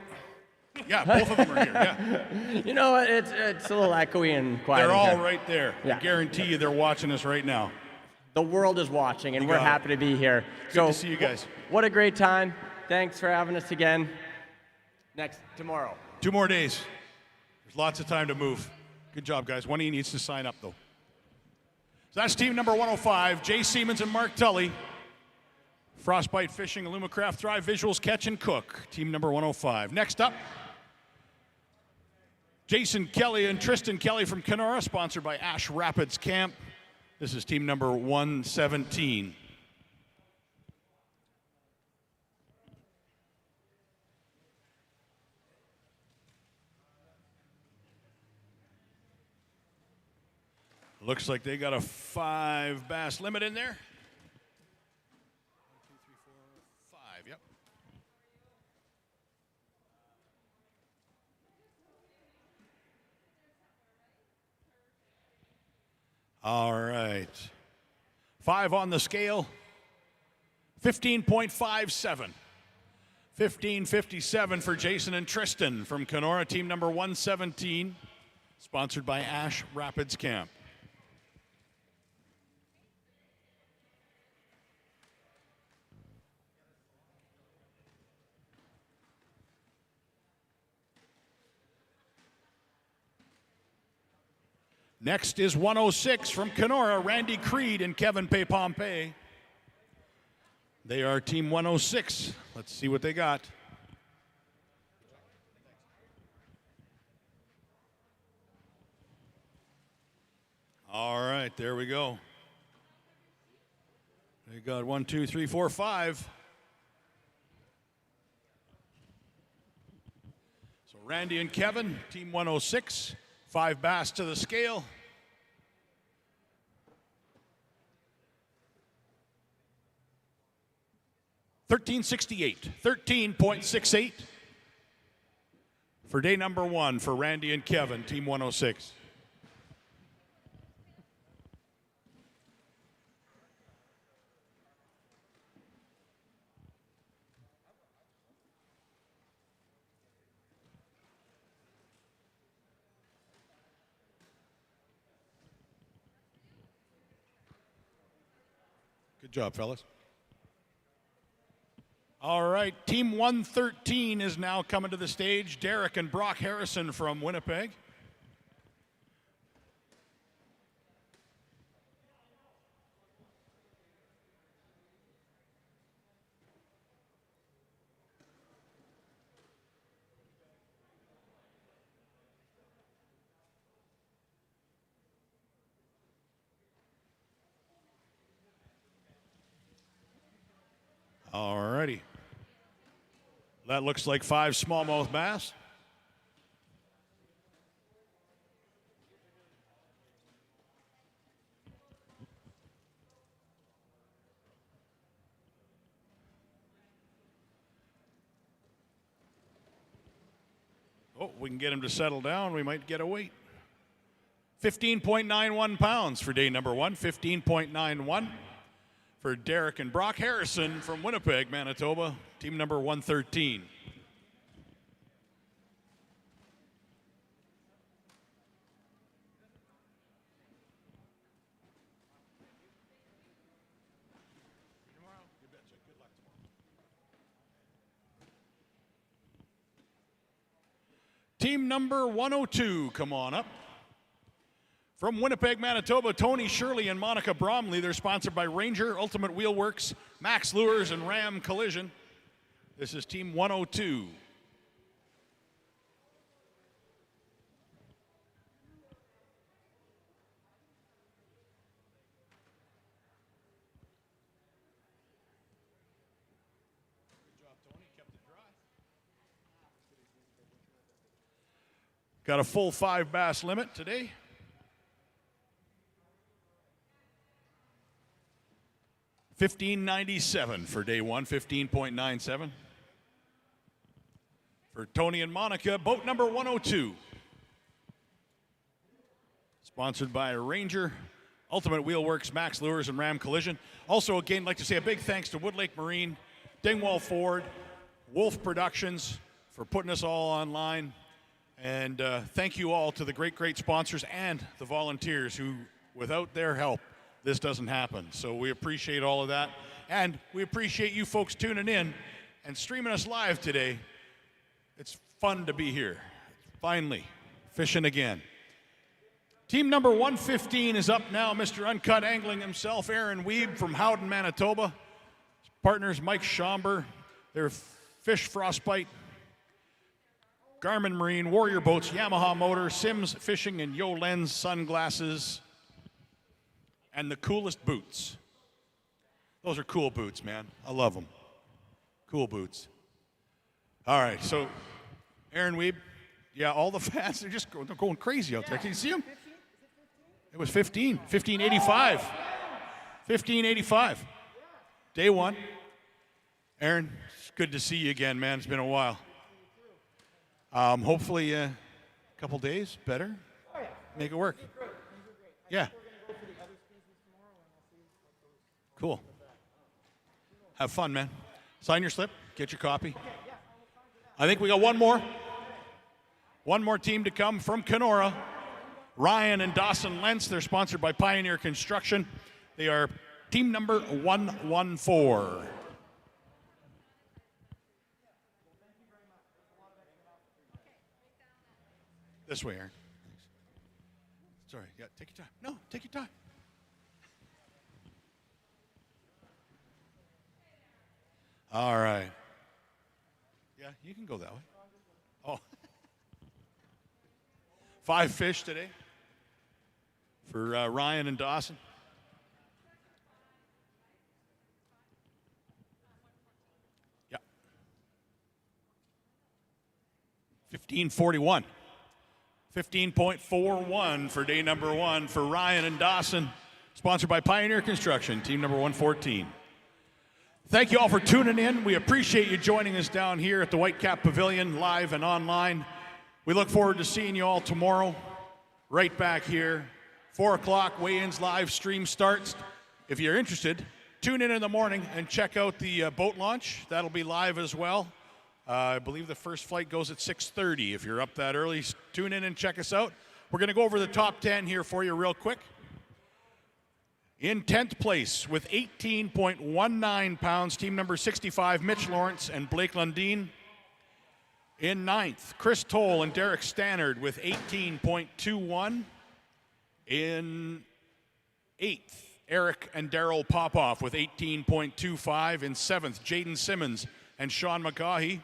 Yeah, both of them are here, yeah. You know what? It's a little echoey and quiet. They're all here. right there. Yeah. I guarantee you they're watching us right now. The world is watching, and we're got it. happy to be here. Good to see you guys. What a great time. Thanks for having us again. Tomorrow. 2 more days. There's lots of time to move. Good job, guys. One of you needs to sign up, though. So that's team number 105, Jay Siemens and Mark Tully. Frostbite Fishing, Illumicraft, Thrive Visuals, Catch and Cook, team number 105. Next up, Jason Kelly and Tristan Kelly from Kenora, sponsored by Ash Rapids Camp. This is team number 117. Looks like they got a 5 bass limit in there. 1, 2, 3, 4, 5, yep. All right. 5 on the scale. 15.57. 15.57 for Jason and Tristan from Kenora, team number 117, sponsored by Ash Rapids Camp. Next is 106 from Kenora, Randy Creed and Kevin Pompey. They are Team 106. Let's see what they got. All right, there we go. They got 1, 2, 3, 4, 5. So Randy and Kevin, Team 106. 5 bass to the scale. $13.68 for day number 1 for Randy and Kevin, Team 106. Good job, fellas. All right, Team 113 is now coming to the stage. Derek and Brock Harrison from Winnipeg. All righty. That looks like 5 smallmouth bass. Oh, we can get them to settle down. We might get a weight. 15.91 pounds for day number 1. 15.91 for Derek and Brock Harrison from Winnipeg, Manitoba, team number 113. Team number 102, come on up. From Winnipeg, Manitoba, Tony Shirley and Monica Bromley. They're sponsored by Ranger, Ultimate Wheelworks, Max Lures, and Ram Collision. This is Team 102. Got a full 5 bass limit today. $15.97 for day 1, 15.97. For Tony and Monica, boat number 102. Sponsored by Ranger, Ultimate Wheelworks, Max Lures, and Ram Collision. Also, again, like to say a big thanks to Woodlake Marine, Dingwall Ford, Wolf Productions for putting us all online. And thank you all to the great sponsors and the volunteers who, without their help, this doesn't happen. So we appreciate all of that. And we appreciate you folks tuning in and streaming us live today. It's fun to be here. Finally, fishing again. Team number 115 is up now. Mr. Uncut Angling himself, Aaron Wiebe from Howden, Manitoba. His partners, Mike Schomber. They're Fish Frostbite, Garmin Marine, Warrior Boats, Yamaha Motor, Sims Fishing, and Yo Lens Sunglasses. And the coolest boots. Those are cool boots, man. I love them. Cool boots. All right, so Aaron Wiebe, yeah, all the fans, they're going crazy out there. Can you see them? It was 15, 1585. 1585. Day 1. Aaron, it's good to see you again, man. It's been a while. Hopefully a couple days, better. Make it work. Yeah. Cool. Have fun, man. Sign your slip. Get your copy. I think we got one more. One more team to come from Kenora. Ryan and Dawson Lentz. They're sponsored by Pioneer Construction. They are team number 114. This way, Aaron. Sorry, yeah, take your time. No, take your time. All right. Yeah, you can go that way. Oh. 5 fish today for Ryan and Dawson. Yeah. 15:41. 15.41 for day number 1 for Ryan and Dawson. Sponsored by Pioneer Construction, team number 114. Thank you all for tuning in. We appreciate you joining us down here at the Whitecap Pavilion, live and online. We look forward to seeing you all tomorrow, right back here. 4 o'clock, weigh-ins live stream starts. If you're interested, tune in the morning and check out the boat launch. That'll be live as well. I believe the first flight goes at 6:30. If you're up that early, tune in and check us out. We're going to go over the top 10 here for you real quick. In 10th place with 18.19 pounds, team number 65, Mitch Lawrence and Blake Lundeen. In 9th, Chris Toll and Derek Stannard with 18.21. In 8th, Eric and Daryl Popoff with 18.25. In 7th, Jaden Simmons and Sean McGaughy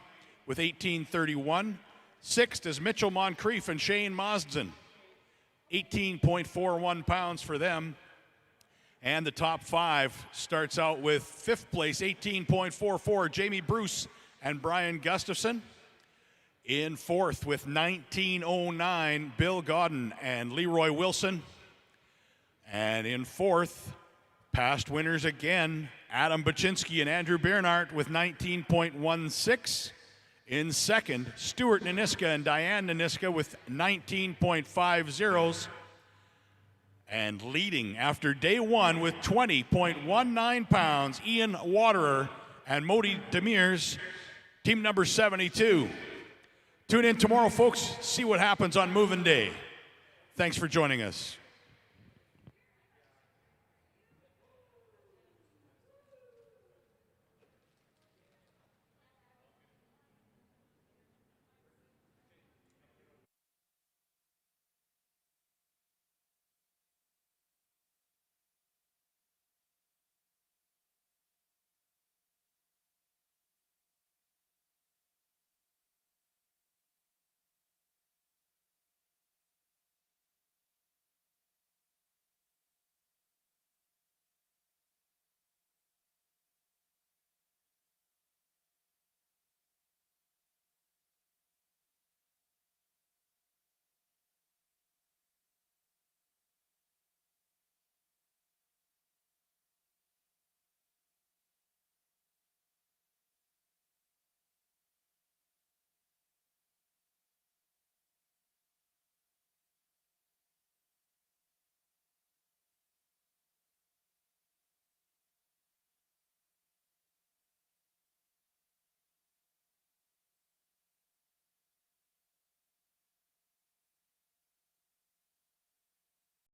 with 18.31. 6th is Mitchell Moncrief and Shane Mosden, 18.41 pounds for them. And the top 5 starts out with 5th place, 18.44, Jamie Bruce and Brian Gustafson. In 4th with 19.09, Bill Godden and Leroy Wilson. And in 4th, past winners again, Adam Baczynski and Andrew Bernhardt with 19.16. In 2nd, Stuart Naniska and Diane Naniska with 19.50s. And leading after day 1 with 20.19 pounds, Ian Waterer and Modi Demirs, team number 72. Tune in tomorrow, folks. See what happens on Moving Day. Thanks for joining us.